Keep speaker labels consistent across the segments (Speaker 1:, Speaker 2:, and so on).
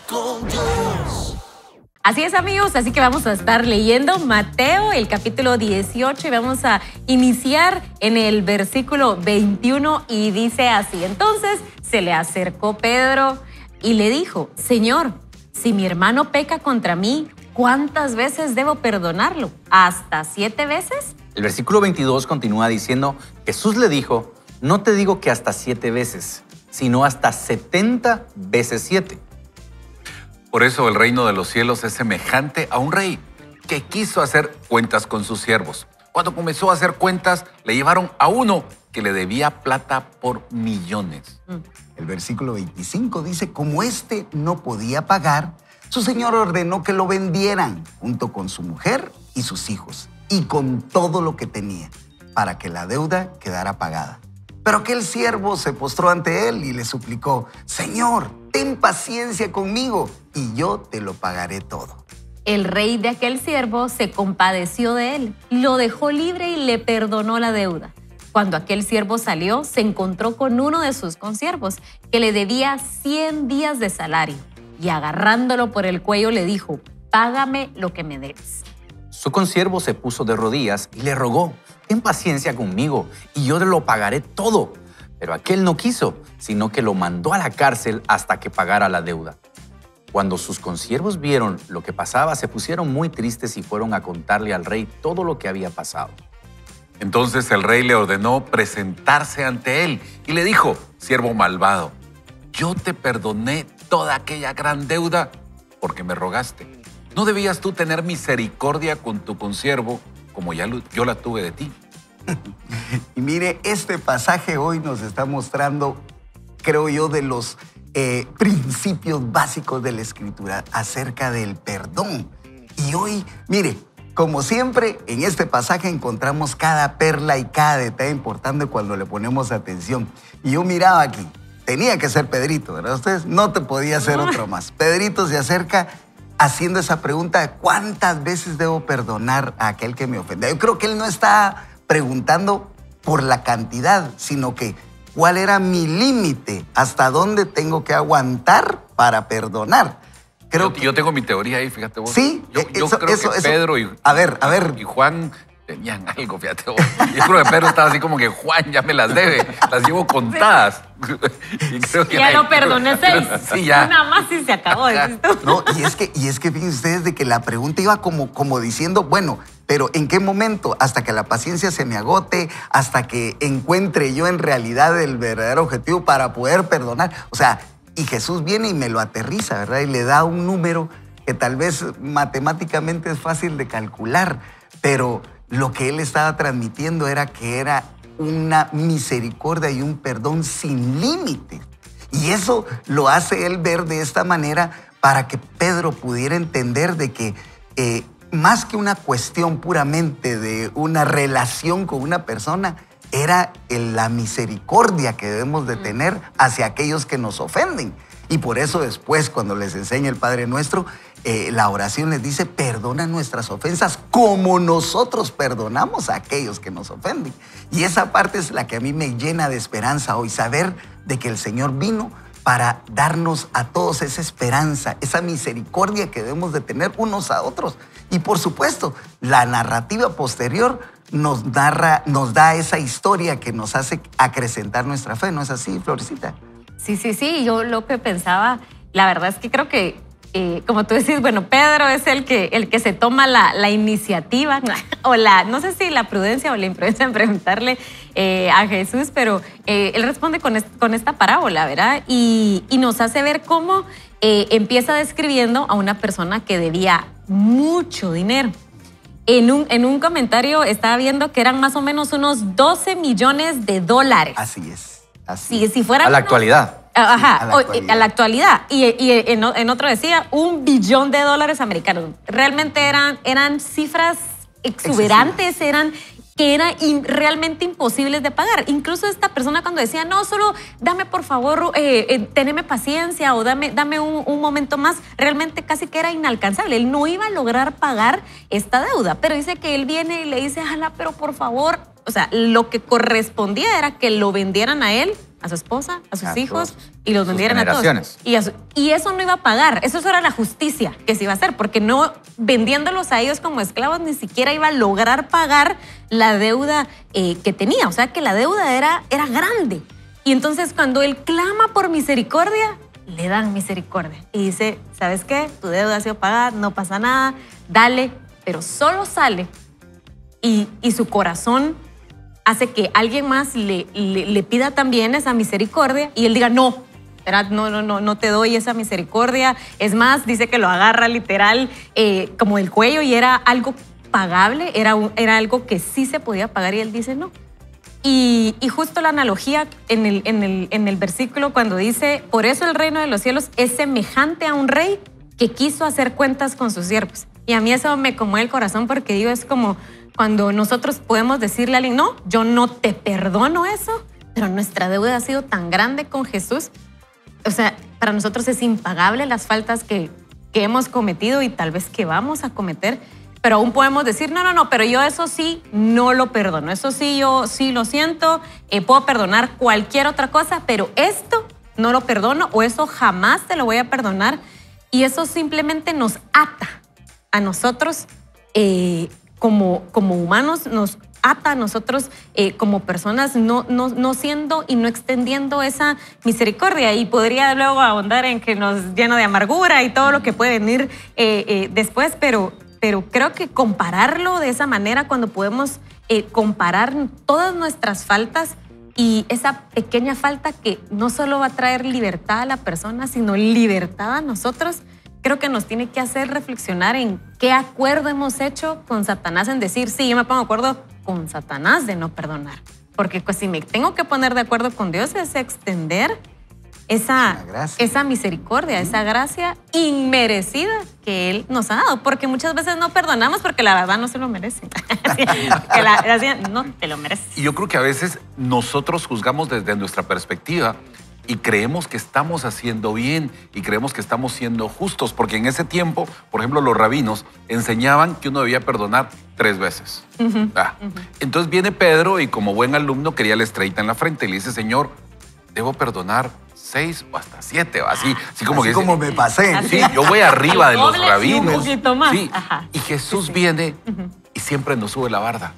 Speaker 1: con Dios.
Speaker 2: Así es, amigos, así que vamos a estar leyendo Mateo, el capítulo 18, y vamos a iniciar en el versículo 21 y dice así: entonces se le acercó Pedro y le dijo: Señor, si mi hermano peca contra mí, ¿cuántas veces debo perdonarlo? ¿Hasta 7 veces?
Speaker 3: El versículo 22 continúa diciendo: Jesús le dijo, no te digo que hasta 7 veces, sino hasta 70 veces 7.
Speaker 4: Por eso el reino de los cielos es semejante a un rey que quiso hacer cuentas con sus siervos. Cuando comenzó a hacer cuentas, le llevaron a uno que le debía plata por millones.
Speaker 5: El versículo 25 dice: como éste no podía pagar, su señor ordenó que lo vendieran junto con su mujer y sus hijos y con todo lo que tenía, para que la deuda quedara pagada. Pero aquel siervo se postró ante él y le suplicó: Señor, ten paciencia conmigo y yo te lo pagaré todo.
Speaker 2: El rey de aquel siervo se compadeció de él, lo dejó libre y le perdonó la deuda. Cuando aquel siervo salió, se encontró con uno de sus consiervos que le debía 100 días de salario, y agarrándolo por el cuello le dijo: págame lo que me debes.
Speaker 3: Su consiervo se puso de rodillas y le rogó: ten paciencia conmigo y yo te lo pagaré todo. Pero aquel no quiso, sino que lo mandó a la cárcel hasta que pagara la deuda. Cuando sus consiervos vieron lo que pasaba, se pusieron muy tristes y fueron a contarle al rey todo lo que había pasado.
Speaker 4: Entonces el rey le ordenó presentarse ante él y le dijo: siervo malvado, yo te perdoné toda aquella gran deuda porque me rogaste. ¿No debías tú tener misericordia con tu consiervo como yo la tuve de ti?
Speaker 5: Y mire, este pasaje hoy nos está mostrando, creo yo, de los principios básicos de la Escritura acerca del perdón. Y hoy, mire, como siempre, en este pasaje encontramos cada perla y cada detalle importante cuando le ponemos atención. Y yo miraba aquí, tenía que ser Pedrito, ¿verdad? Ustedes no te podía ser otro más. Pedrito se acerca haciendo esa pregunta de ¿cuántas veces debo perdonar a aquel que me ofende? Yo creo que él no está preguntando por la cantidad, sino que ¿cuál era mi límite? ¿Hasta dónde tengo que aguantar para perdonar?
Speaker 4: Yo tengo mi teoría ahí, fíjate vos.
Speaker 5: Sí,
Speaker 4: yo creo que Pedro y Juan tenían algo, fíjate vos. Yo creo que Pedro estaba así como que: Juan, ya me las debe, las llevo contadas. Y creo que
Speaker 2: ya lo perdoné 6.
Speaker 4: Sí, ya.
Speaker 2: Una más y se acabó.
Speaker 5: No, y es que fíjense ustedes de que la pregunta iba como diciendo, bueno, pero ¿en qué momento? Hasta que la paciencia se me agote, hasta que encuentre yo en realidad el verdadero objetivo para poder perdonar. O sea, y Jesús viene y me lo aterriza, ¿verdad? Y le da un número que tal vez matemáticamente es fácil de calcular, pero lo que él estaba transmitiendo era que era una misericordia y un perdón sin límites. Y eso lo hace él ver de esta manera para que Pedro pudiera entender de que más que una cuestión puramente de una relación con una persona, era la misericordia que debemos de tener hacia aquellos que nos ofenden. Y por eso después, cuando les enseña el Padre Nuestro, la oración les dice: perdona nuestras ofensas como nosotros perdonamos a aquellos que nos ofenden. Y esa parte es la que a mí me llena de esperanza hoy, saber de que el Señor vino para darnos a todos esa esperanza, esa misericordia que debemos de tener unos a otros. Y por supuesto, la narrativa posterior nos da esa historia que nos hace acrecentar nuestra fe. ¿No es así, Florecita?
Speaker 2: Sí. Yo lo que pensaba, la verdad es que creo que, como tú decís, bueno, Pedro es el que se toma la iniciativa, o no sé si la prudencia o la imprudencia en preguntarle a Jesús, pero él responde con esta parábola, ¿verdad? Y nos hace ver cómo empieza describiendo a una persona que debía mucho dinero. En un comentario estaba viendo que eran más o menos unos 12 millones de dólares.
Speaker 5: Así es.
Speaker 2: Si fuera
Speaker 3: a la actualidad.
Speaker 2: Ajá, a la actualidad. Y en otro decía $1 billón de dólares americanos. Realmente eran cifras exuberantes, que eran realmente imposibles de pagar. Incluso esta persona cuando decía: no, solo dame por favor, teneme paciencia o dame un momento más, realmente casi que era inalcanzable. Él no iba a lograr pagar esta deuda, pero dice que él viene y le dice: pero por favor, o sea, lo que correspondía era que lo vendieran a él a su esposa, a sus
Speaker 3: A
Speaker 2: hijos
Speaker 3: todos.
Speaker 2: y los
Speaker 3: Sus
Speaker 2: vendieran a todos.
Speaker 3: generaciones.
Speaker 2: Y eso no iba a pagar, eso era la justicia que se iba a hacer, porque no vendiéndolos a ellos como esclavos ni siquiera iba a lograr pagar la deuda que tenía, o sea que la deuda era grande. Y entonces cuando él clama por misericordia, le dan misericordia. Y dice, ¿sabes qué? Tu deuda ha sido pagada, no pasa nada, dale. Pero solo sale y su corazón hace que alguien más le pida también esa misericordia y él diga, no, no te doy esa misericordia. Es más, dice que lo agarra literal como del cuello y era algo pagable, era algo que sí se podía pagar y él dice no. Y justo la analogía en el versículo cuando dice, por eso el reino de los cielos es semejante a un rey que quiso hacer cuentas con sus siervos. Y a mí eso me conmueve el corazón porque digo, es como cuando nosotros podemos decirle a alguien, no, yo no te perdono eso, pero nuestra deuda ha sido tan grande con Jesús. O sea, para nosotros es impagable las faltas que hemos cometido y tal vez que vamos a cometer, pero aún podemos decir, no, pero yo eso sí no lo perdono, eso sí, yo sí lo siento, puedo perdonar cualquier otra cosa, pero esto no lo perdono o eso jamás te lo voy a perdonar. Y eso simplemente nos ata a nosotros como humanos, nos ata a nosotros como personas no siendo y no extendiendo esa misericordia. Y podría luego ahondar en que nos llena de amargura y todo lo que puede venir después, pero creo que compararlo de esa manera, cuando podemos comparar todas nuestras faltas y esa pequeña falta que no solo va a traer libertad a la persona, sino libertad a nosotros, creo que nos tiene que hacer reflexionar en qué acuerdo hemos hecho con Satanás en decir, sí, yo me pongo de acuerdo con Satanás de no perdonar. Porque pues, si me tengo que poner de acuerdo con Dios es extender esa misericordia, esa gracia inmerecida que Él nos ha dado. Porque muchas veces no perdonamos porque la verdad no se lo merecen. No te lo mereces.
Speaker 4: Y yo creo que a veces nosotros juzgamos desde nuestra perspectiva y creemos que estamos haciendo bien y creemos que estamos siendo justos, porque en ese tiempo, por ejemplo, los rabinos enseñaban que uno debía perdonar 3 veces. Entonces viene Pedro y como buen alumno quería la estrellita en la frente y le dice, Señor, debo perdonar 6 o hasta 7, así como
Speaker 5: Así
Speaker 4: que
Speaker 5: como me pasé.
Speaker 4: Sí, yo voy arriba de los
Speaker 2: Doble y
Speaker 4: rabinos.
Speaker 2: un poquito más.
Speaker 4: Sí.
Speaker 2: Ajá.
Speaker 4: Y Jesús viene y siempre nos sube la barda.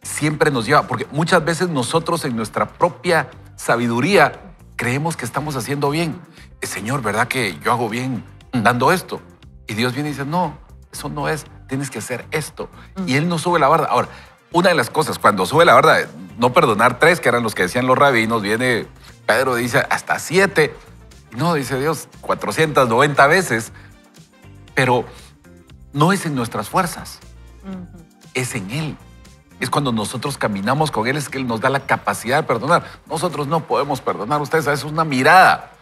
Speaker 4: Siempre nos lleva, porque muchas veces nosotros en nuestra propia sabiduría creemos que estamos haciendo bien. Señor, ¿verdad que yo hago bien dando esto? Y Dios viene y dice, no, eso no es, tienes que hacer esto. Y Él nos sube la barda. Ahora, una de las cosas, cuando sube la barda, no perdonar 3, que eran los que decían los rabinos, viene Pedro, dice hasta 7. No, dice Dios, 490 veces. Pero no es en nuestras fuerzas, es en Él. Es cuando nosotros caminamos con Él, es que Él nos da la capacidad de perdonar. Nosotros no podemos perdonar. Ustedes saben, es una mirada.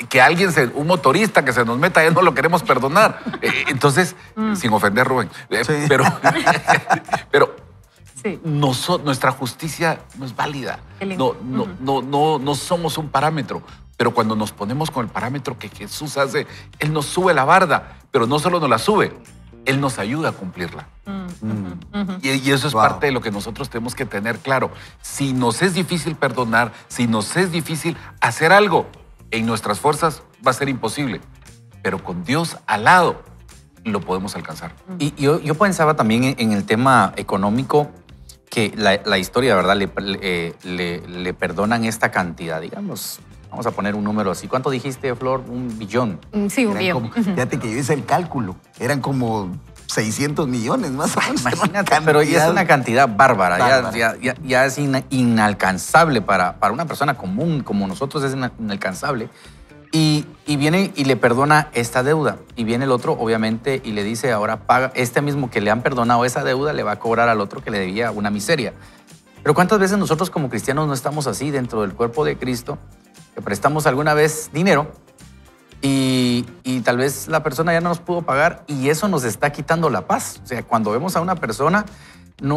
Speaker 4: Que alguien, un motorista que se nos meta, ya no lo queremos perdonar. Entonces, sin ofender, Rubén,
Speaker 5: Sí.
Speaker 4: pero
Speaker 2: Sí.
Speaker 4: nuestra justicia no es válida.
Speaker 2: Qué lindo.
Speaker 4: No somos un parámetro. Pero cuando nos ponemos con el parámetro que Jesús hace, Él nos sube la barda, pero no solo nos la sube, Él nos ayuda a cumplirla. Y eso es parte de lo que nosotros tenemos que tener claro. Si nos es difícil perdonar, si nos es difícil hacer algo, en nuestras fuerzas va a ser imposible. Pero con Dios al lado, lo podemos alcanzar.
Speaker 3: Y yo pensaba también en el tema económico, que la historia, ¿verdad? Le perdonan esta cantidad, digamos. Vamos a poner un número así. ¿Cuánto dijiste, Flor? 1 billón.
Speaker 2: Sí, un
Speaker 5: Eran
Speaker 2: billón.
Speaker 5: fíjate que yo hice el cálculo. Eran como 600 millones más o menos.
Speaker 3: Imagínate, pero ya es una cantidad bárbara.
Speaker 5: Bárbara.
Speaker 3: Ya es inalcanzable para una persona común como nosotros, es inalcanzable. Y viene y le perdona esta deuda. Y viene el otro, obviamente, y le dice, ahora paga. Este mismo que le han perdonado esa deuda le va a cobrar al otro que le debía una miseria. Pero ¿cuántas veces nosotros como cristianos no estamos así dentro del cuerpo de Cristo? Que prestamos alguna vez dinero y tal vez la persona ya no nos pudo pagar y eso nos está quitando la paz. O sea, cuando vemos a una persona,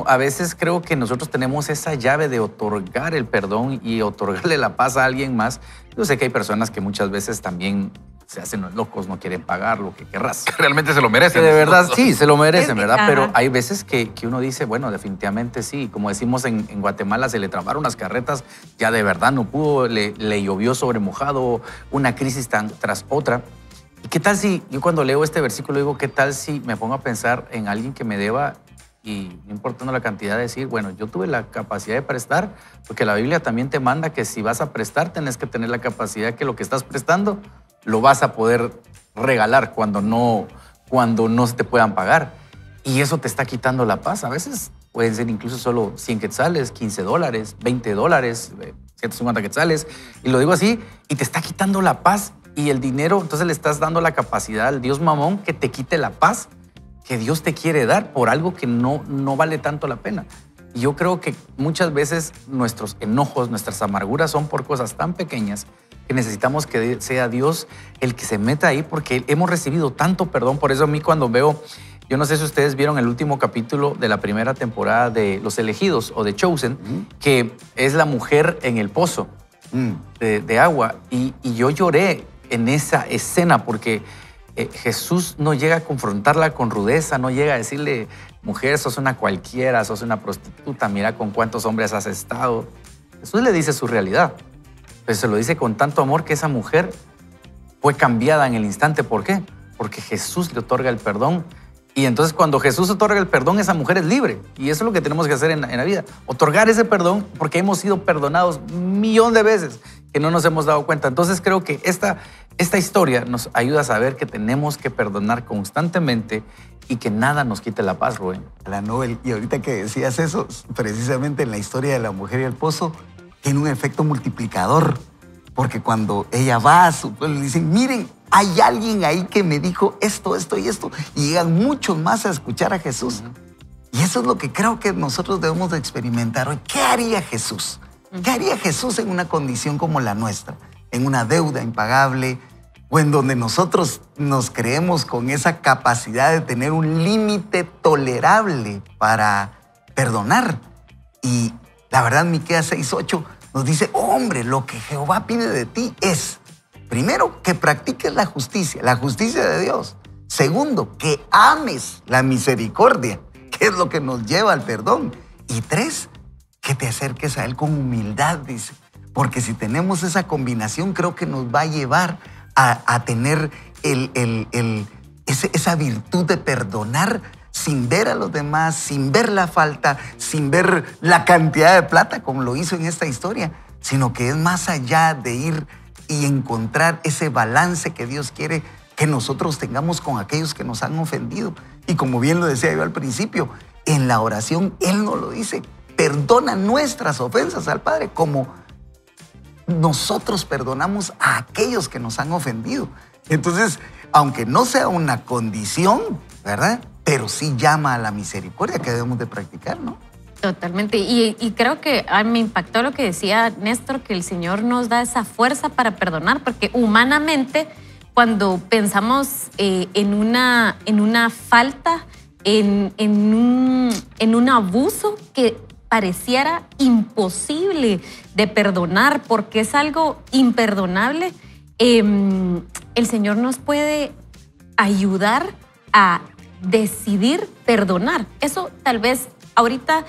Speaker 3: a veces creo que nosotros tenemos esa llave de otorgar el perdón y otorgarle la paz a alguien más. Yo sé que hay personas que muchas veces también se hacen los locos, no quieren pagar lo que querrás.
Speaker 4: Que realmente se lo merecen.
Speaker 3: Que de verdad, sí, se lo merecen, ¿verdad?
Speaker 2: Ajá.
Speaker 3: Pero hay veces que uno dice, bueno, definitivamente sí. Como decimos en Guatemala, se le trabaron las carretas, ya de verdad no pudo, le llovió sobre mojado, una crisis tras otra. ¿Y qué tal si, yo cuando leo este versículo digo, qué tal si me pongo a pensar en alguien que me deba y no importando la cantidad de decir, bueno, yo tuve la capacidad de prestar, porque la Biblia también te manda que si vas a prestar, tenés que tener la capacidad que lo que estás prestando lo vas a poder regalar cuando no se te puedan pagar. Y eso te está quitando la paz. A veces pueden ser incluso solo 100 quetzales, $15, $20, 150 quetzales. Y lo digo así, y te está quitando la paz y el dinero. Entonces le estás dando la capacidad al Dios mamón que te quite la paz que Dios te quiere dar por algo que no vale tanto la pena. Y yo creo que muchas veces nuestros enojos, nuestras amarguras son por cosas tan pequeñas que necesitamos que sea Dios el que se meta ahí porque hemos recibido tanto perdón. Por eso a mí cuando veo, yo no sé si ustedes vieron el último capítulo de la primera temporada de Los Elegidos o de Chosen, que es la mujer en el pozo de agua. Y yo lloré en esa escena porque Jesús no llega a confrontarla con rudeza, no llega a decirle, mujer, sos una cualquiera, sos una prostituta, mira con cuántos hombres has estado. Jesús le dice su realidad. Pero se lo dice con tanto amor que esa mujer fue cambiada en el instante. ¿Por qué? Porque Jesús le otorga el perdón. Y entonces cuando Jesús otorga el perdón, esa mujer es libre. Y eso es lo que tenemos que hacer en la vida. Otorgar ese perdón porque hemos sido perdonados 1.000.000 de veces que no nos hemos dado cuenta. Entonces creo que esta historia nos ayuda a saber que tenemos que perdonar constantemente y que nada nos quite la paz, Rubén.
Speaker 5: La Nobel, y ahorita que decías eso, precisamente en la historia de la mujer y el pozo, tiene un efecto multiplicador, porque cuando ella va a su pueblo y dicen, miren, hay alguien ahí que me dijo esto, esto y esto, y llegan muchos más a escuchar a Jesús. Y eso es lo que creo que nosotros debemos de experimentar hoy. ¿Qué haría Jesús? ¿Qué haría Jesús en una condición como la nuestra? En una deuda impagable, o en donde nosotros nos creemos con esa capacidad de tener un límite tolerable para perdonar. Y la verdad, Miqueas 6:8 nos dice, hombre, lo que Jehová pide de ti es, primero, que practiques la justicia de Dios. Segundo, que ames la misericordia, que es lo que nos lleva al perdón. Y 3, que te acerques a Él con humildad, dice. Porque si tenemos esa combinación, creo que nos va a llevar a tener esa virtud de perdonar sin ver a los demás, sin ver la falta, sin ver la cantidad de plata como lo hizo en esta historia, sino que es más allá de ir y encontrar ese balance que Dios quiere que nosotros tengamos con aquellos que nos han ofendido. Y como bien lo decía yo al principio, en la oración Él nos lo dice, perdona nuestras ofensas al Padre como nosotros perdonamos a aquellos que nos han ofendido. Entonces, aunque no sea una condición, ¿verdad? Pero sí llama a la misericordia que debemos de practicar, ¿no?
Speaker 2: Totalmente. Y creo que me impactó lo que decía Néstor, que el Señor nos da esa fuerza para perdonar, porque humanamente, cuando pensamos en una falta, en un abuso que pareciera imposible de perdonar porque es algo imperdonable, el Señor nos puede ayudar a decidir perdonar. Eso tal vez ahorita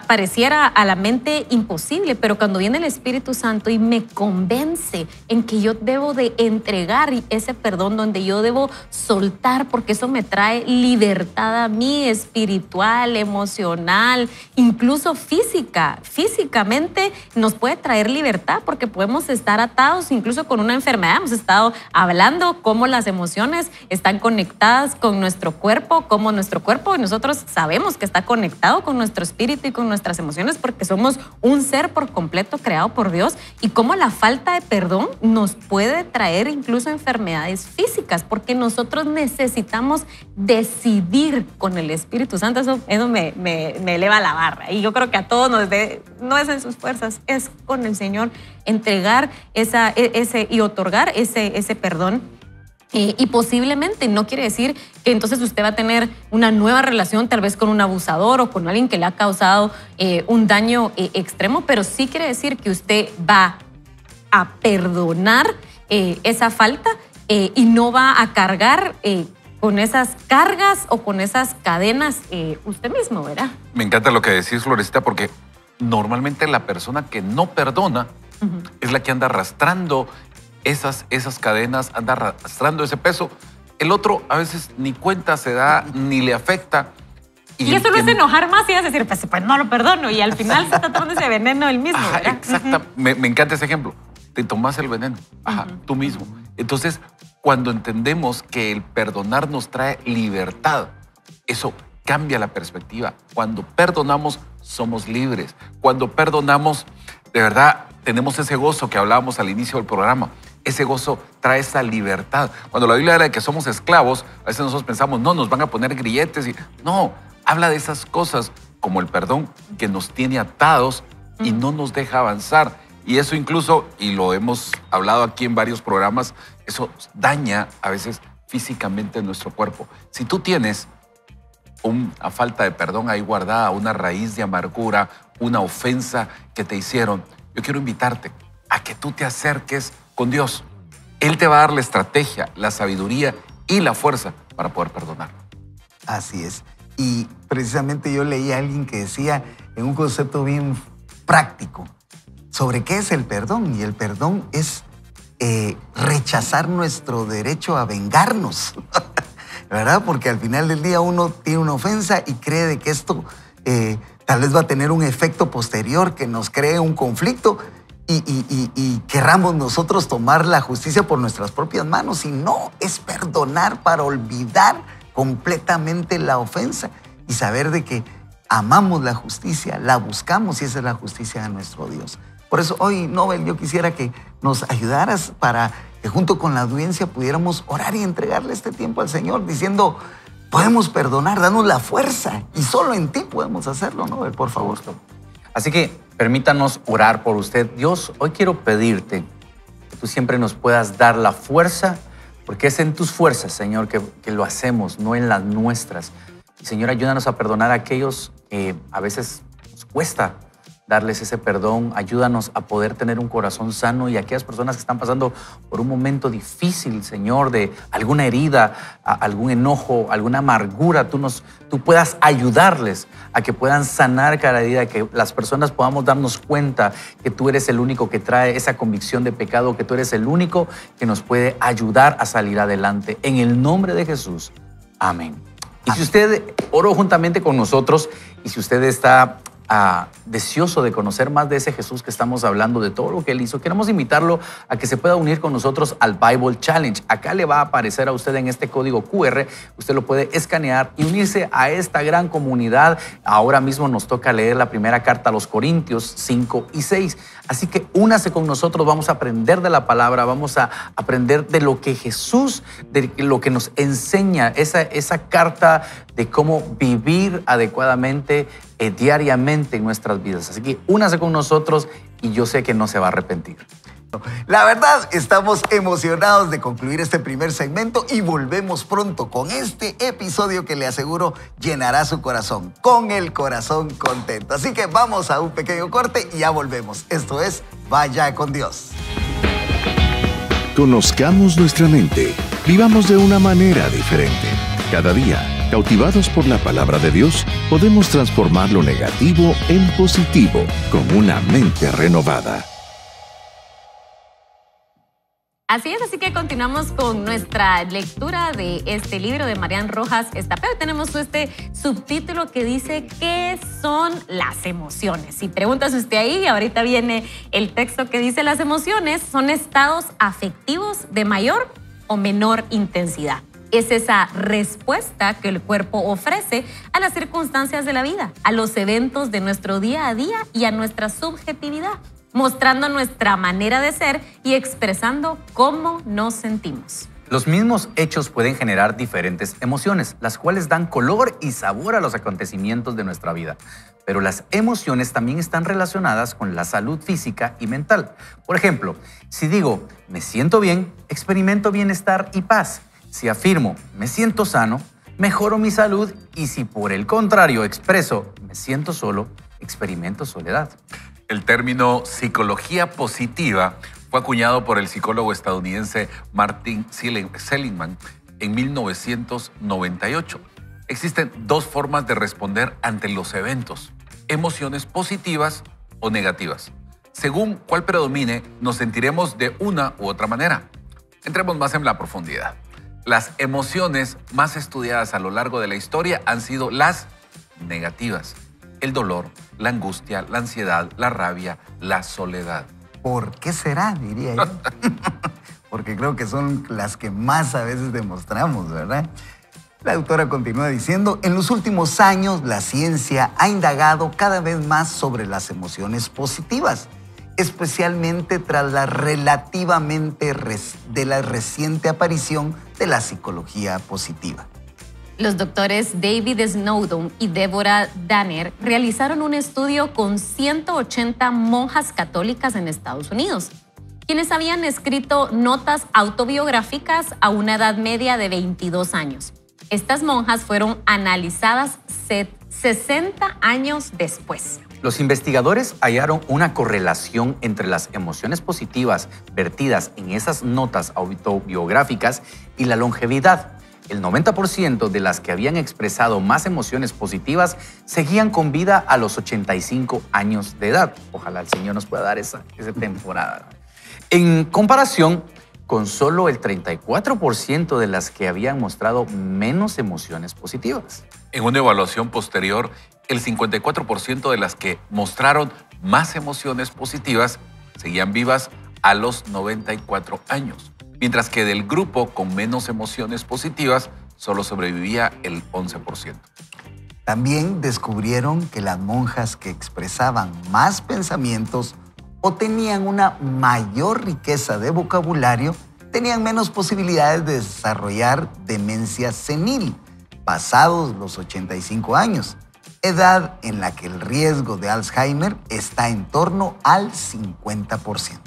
Speaker 2: pareciera a la mente imposible, pero cuando viene el Espíritu Santo y me convence en que yo debo de entregar ese perdón, donde yo debo soltar, porque eso me trae libertad a mí, espiritual, emocional, incluso física. Físicamente nos puede traer libertad porque podemos estar atados incluso con una enfermedad. Hemos estado hablando cómo las emociones están conectadas con nuestro cuerpo, cómo nuestro cuerpo, y nosotros sabemos que está conectado con nuestro espíritu y con nuestras emociones porque somos un ser por completo creado por Dios, y cómo la falta de perdón nos puede traer incluso enfermedades físicas, porque nosotros necesitamos decidir con el Espíritu Santo. Eso me eleva la barra, y yo creo que a todos no es en sus fuerzas, es con el Señor entregar y otorgar ese perdón. Y posiblemente no quiere decir que entonces usted va a tener una nueva relación tal vez con un abusador o con alguien que le ha causado un daño extremo, pero sí quiere decir que usted va a perdonar esa falta y no va a cargar con esas cargas o con esas cadenas usted mismo, ¿verdad?
Speaker 4: Me encanta lo que decís, Florecita, porque normalmente la persona que no perdona es la que anda arrastrando esas cadenas, anda arrastrando ese peso. El otro a veces ni cuenta se da, ni le afecta.
Speaker 2: Y eso lo hace enojar más y hace decir, pues no lo perdono. Y al final se está tomando ese veneno él mismo, ¿verdad?
Speaker 4: Exacto. Me encanta ese ejemplo. Te tomas el veneno, tú mismo. Entonces, cuando entendemos que el perdonar nos trae libertad, eso cambia la perspectiva. Cuando perdonamos, somos libres. Cuando perdonamos, de verdad, tenemos ese gozo que hablábamos al inicio del programa. Ese gozo trae esa libertad. Cuando la Biblia habla de que somos esclavos, a veces nosotros pensamos, no, nos van a poner grilletes. No, habla de esas cosas como el perdón que nos tiene atados y no nos deja avanzar. Y eso incluso, y lo hemos hablado aquí en varios programas, eso daña a veces físicamente nuestro cuerpo. Si tú tienes una falta de perdón ahí guardada, una raíz de amargura, una ofensa que te hicieron, yo quiero invitarte a que tú te acerques con Dios. Él te va a dar la estrategia, la sabiduría y la fuerza para poder perdonar.
Speaker 5: Así es. Y precisamente yo leí a alguien que decía en un concepto bien práctico sobre qué es el perdón. Y el perdón es rechazar nuestro derecho a vengarnos, ¿verdad? Porque al final del día uno tiene una ofensa y cree de que esto tal vez va a tener un efecto posterior que nos cree un conflicto y querramos nosotros tomar la justicia por nuestras propias manos. Y no, es perdonar para olvidar completamente la ofensa y saber de que amamos la justicia, la buscamos y esa es la justicia de nuestro Dios. Por eso hoy, Nobel, yo quisiera que nos ayudaras para que junto con la audiencia pudiéramos orar y entregarle este tiempo al Señor diciendo, podemos perdonar, danos la fuerza y solo en ti podemos hacerlo, Nobel, por favor.
Speaker 3: Así que permítanos orar por usted. Dios, hoy quiero pedirte que tú siempre nos puedas dar la fuerza, porque es en tus fuerzas, Señor, que lo hacemos, no en las nuestras. Y, Señor, ayúdanos a perdonar a aquellos que a veces nos cuesta darles ese perdón. Ayúdanos a poder tener un corazón sano y a aquellas personas que están pasando por un momento difícil, Señor, de alguna herida, algún enojo, alguna amargura, tú puedas ayudarles a que puedan sanar cada día, que las personas podamos darnos cuenta que tú eres el único que trae esa convicción de pecado, que tú eres el único que nos puede ayudar a salir adelante. En el nombre de Jesús. Amén. Y si usted oró juntamente con nosotros y si usted está deseoso de conocer más de ese Jesús que estamos hablando, de todo lo que Él hizo, queremos invitarlo a que se pueda unir con nosotros al Bible Challenge. Acá le va a aparecer a usted en este código QR. Usted lo puede escanear y unirse a esta gran comunidad. Ahora mismo nos toca leer la primera carta a los Corintios 5 y 6. Así que únase con nosotros, vamos a aprender de la palabra, vamos a aprender de lo que Jesús, de lo que nos enseña, esa carta de cómo vivir adecuadamente diariamente en nuestras vidas. Así que únase con nosotros y yo sé que no se va a arrepentir.
Speaker 5: La verdad, estamos emocionados de concluir este primer segmento y volvemos pronto con este episodio que le aseguro llenará su corazón, con el corazón contento. Así que vamos a un pequeño corte y ya volvemos. Esto es Vaya con Dios.
Speaker 1: Conozcamos nuestra mente. Vivamos de una manera diferente. Cada día, cautivados por la palabra de Dios, podemos transformar lo negativo en positivo con una mente renovada.
Speaker 2: Así es, así que continuamos con nuestra lectura de este libro de Marian Rojas Estapé. Tenemos este subtítulo que dice ¿qué son las emociones? Y pregúntase usted ahí, ahorita viene el texto que dice las emociones son estados afectivos de mayor o menor intensidad. Es esa respuesta que el cuerpo ofrece a las circunstancias de la vida, a los eventos de nuestro día a día y a nuestra subjetividad, mostrando nuestra manera de ser y expresando cómo nos sentimos.
Speaker 3: Los mismos hechos pueden generar diferentes emociones, las cuales dan color y sabor a los acontecimientos de nuestra vida. Pero las emociones también están relacionadas con la salud física y mental. Por ejemplo, si digo, me siento bien, experimento bienestar y paz. Si afirmo, me siento sano, mejoro mi salud. Y si por el contrario expreso, me siento solo, experimento soledad.
Speaker 4: El término psicología positiva Fue acuñado por el psicólogo estadounidense Martin Seligman en 1998. Existen dos formas de responder ante los eventos: emociones positivas o negativas. Según cuál predomine, nos sentiremos de una u otra manera. Entremos más en la profundidad. Las emociones más estudiadas a lo largo de la historia han sido las negativas: el dolor, la angustia, la ansiedad, la rabia, la soledad.
Speaker 5: ¿Por qué será, diría yo? Porque creo que son las que más a veces demostramos, ¿verdad? La autora continúa diciendo, en los últimos años la ciencia ha indagado cada vez más sobre las emociones positivas, especialmente tras la reciente aparición de la psicología positiva.
Speaker 2: Los doctores David Snowdon y Deborah Danner realizaron un estudio con 180 monjas católicas en Estados Unidos, quienes habían escrito notas autobiográficas a una edad media de 22 años. Estas monjas fueron analizadas 60 años después.
Speaker 3: Los investigadores hallaron una correlación entre las emociones positivas vertidas en esas notas autobiográficas y la longevidad. El 90% de las que habían expresado más emociones positivas seguían con vida a los 85 años de edad. Ojalá el Señor nos pueda dar esa temporada. En comparación con solo el 34% de las que habían mostrado menos emociones positivas.
Speaker 4: En una evaluación posterior, el 54% de las que mostraron más emociones positivas seguían vivas a los 94 años, mientras que del grupo con menos emociones positivas solo sobrevivía el 11%.
Speaker 5: También descubrieron que las monjas que expresaban más pensamientos o tenían una mayor riqueza de vocabulario tenían menos posibilidades de desarrollar demencia senil, pasados los 85 años, edad en la que el riesgo de Alzheimer está en torno al 50%.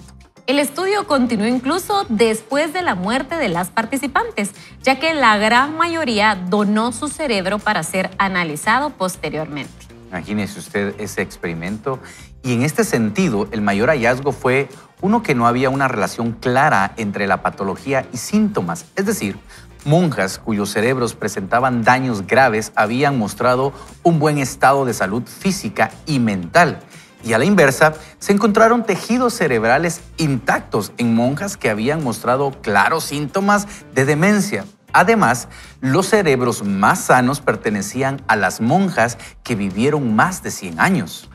Speaker 2: El estudio continuó incluso después de la muerte de las participantes, ya que la gran mayoría donó su cerebro para ser analizado posteriormente.
Speaker 3: Imagínese usted ese experimento. Y en este sentido, el mayor hallazgo fue uno que no había una relación clara entre la patología y síntomas. Es decir, monjas cuyos cerebros presentaban daños graves habían mostrado un buen estado de salud física y mental. Y a la inversa, se encontraron tejidos cerebrales intactos en monjas que habían mostrado claros síntomas de demencia. Además, los cerebros más sanos pertenecían a las monjas que vivieron más de 100 años.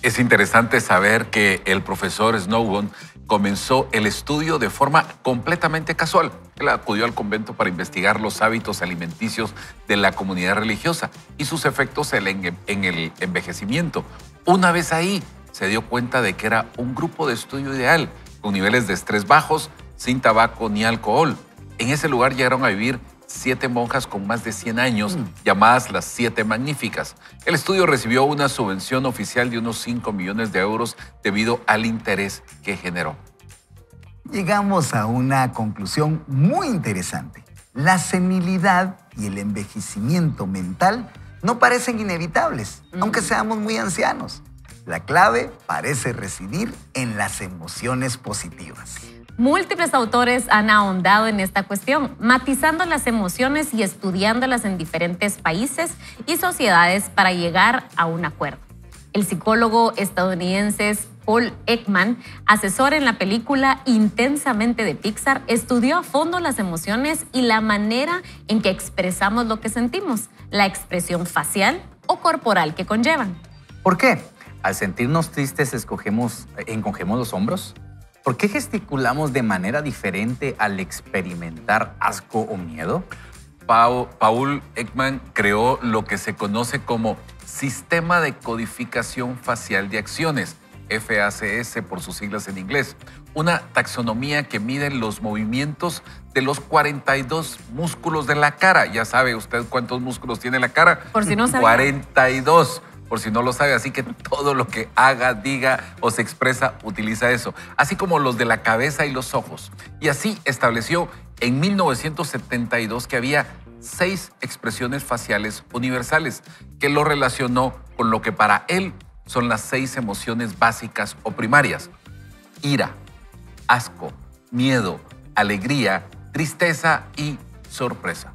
Speaker 4: Es interesante saber que el profesor Snowdon comenzó el estudio de forma completamente casual. Él acudió al convento para investigar los hábitos alimenticios de la comunidad religiosa y sus efectos en el envejecimiento. Una vez ahí, se dio cuenta de que era un grupo de estudio ideal, con niveles de estrés bajos, sin tabaco ni alcohol. En ese lugar llegaron a vivir 7 monjas con más de 100 años, llamadas las 7 Magníficas. El estudio recibió una subvención oficial de unos 5 millones de euros debido al interés que generó.
Speaker 5: Llegamos a una conclusión muy interesante. La senilidad y el envejecimiento mental no parecen inevitables, aunque seamos muy ancianos. La clave parece residir en las emociones positivas.
Speaker 2: Múltiples autores han ahondado en esta cuestión, matizando las emociones y estudiándolas en diferentes países y sociedades para llegar a un acuerdo. El psicólogo estadounidense Paul Ekman, asesor en la película Intensamente de Pixar, estudió a fondo las emociones y la manera en que expresamos lo que sentimos, la expresión facial o corporal que conllevan.
Speaker 3: ¿Por qué? Al sentirnos tristes encogemos los hombros. ¿Por qué gesticulamos de manera diferente al experimentar asco o miedo?
Speaker 4: Paul Ekman creó lo que se conoce como Sistema de Codificación Facial de Acciones, FACS por sus siglas en inglés, una taxonomía que mide los movimientos de los 42 músculos de la cara. Ya sabe usted cuántos músculos tiene la cara.
Speaker 2: Por si no sabe.
Speaker 4: 42. Por si no lo sabe, así que todo lo que haga, diga o se expresa utiliza eso, así como los de la cabeza y los ojos. Y así estableció en 1972 que había 6 expresiones faciales universales, que lo relacionó con lo que para él son las 6 emociones básicas o primarias: ira, asco, miedo, alegría, tristeza y sorpresa.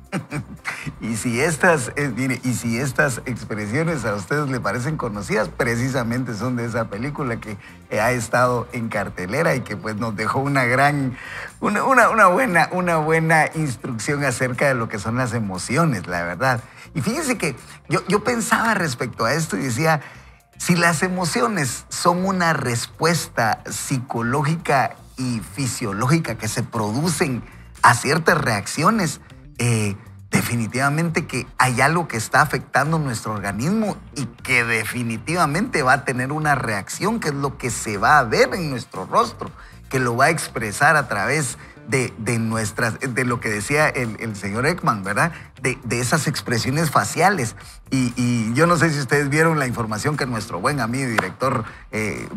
Speaker 5: Y si estas expresiones a ustedes le parecen conocidas, precisamente son de esa película que ha estado en cartelera y que pues nos dejó una buena instrucción acerca de lo que son las emociones, la verdad. Y fíjense que yo pensaba respecto a esto y decía, si las emociones son una respuesta psicológica y fisiológica que se producen a ciertas reacciones, definitivamente que hay algo que está afectando nuestro organismo y que definitivamente va a tener una reacción, que es lo que se va a ver en nuestro rostro, que lo va a expresar a través de lo que decía el señor Ekman, ¿verdad? De esas expresiones faciales. Y yo no sé si ustedes vieron la información que nuestro buen amigo y director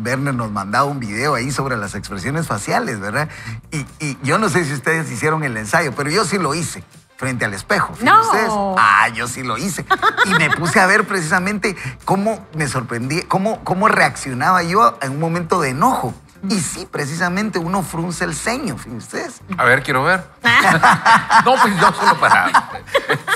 Speaker 5: Werner nos mandaba un video ahí sobre las expresiones faciales, ¿verdad? Y yo no sé si ustedes hicieron el ensayo, pero yo sí lo hice frente al espejo.
Speaker 2: No.
Speaker 5: Ustedes. Yo sí lo hice. Y me puse a ver precisamente cómo me sorprendí, cómo reaccionaba yo en un momento de enojo. Y sí, precisamente uno frunce el ceño, fíjense ustedes.
Speaker 4: A ver, quiero ver. No, pues yo solo para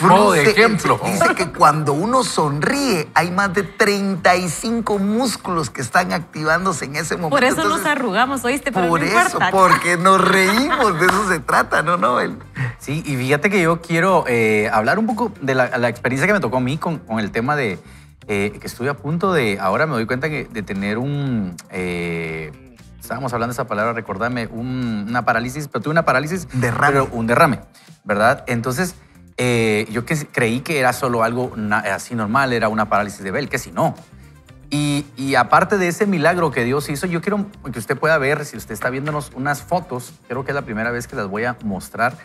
Speaker 4: modo de ejemplo.
Speaker 5: Dice que cuando uno sonríe hay más de 35 músculos que están activándose en ese momento.
Speaker 2: Por eso
Speaker 5: Entonces,
Speaker 2: nos arrugamos, ¿oíste? Pero
Speaker 5: por
Speaker 2: no
Speaker 5: eso,
Speaker 2: importa.
Speaker 5: porque nos reímos, de eso se trata, ¿no, Noel?
Speaker 3: Sí, y fíjate que yo quiero hablar un poco de la experiencia que me tocó a mí con el tema de que estuve a punto de, ahora me doy cuenta de tener estábamos hablando de esa palabra, recordame, una parálisis, pero tuve una parálisis.
Speaker 5: Derrame.
Speaker 3: Pero un derrame, ¿verdad? Entonces, yo creí que era solo algo así normal, era una parálisis de Bell, que si no. Y aparte de ese milagro que Dios hizo, yo quiero que usted pueda ver, si usted está viéndonos unas fotos, creo que es la primera vez que las voy a mostrar,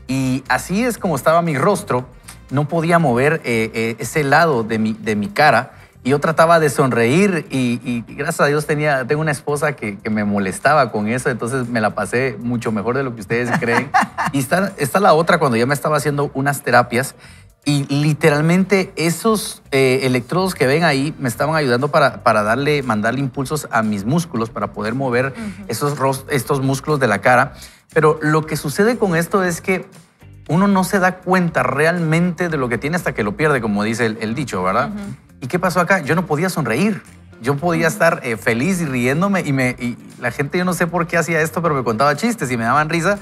Speaker 3: y así es como estaba mi rostro, no podía mover ese lado de mi cara, y yo trataba de sonreír y gracias a Dios tengo una esposa que me molestaba con eso, entonces me la pasé mucho mejor de lo que ustedes creen. Y está la otra cuando ya me estaba haciendo unas terapias y literalmente esos electrodos que ven ahí me estaban ayudando para mandarle impulsos a mis músculos para poder mover estos músculos de la cara. Pero lo que sucede con esto es que uno no se da cuenta realmente de lo que tiene hasta que lo pierde, como dice el dicho, ¿verdad? ¿Y qué pasó acá? Yo no podía sonreír. Yo podía estar feliz y riéndome y la gente, yo no sé por qué hacía esto, pero me contaba chistes y me daban risa.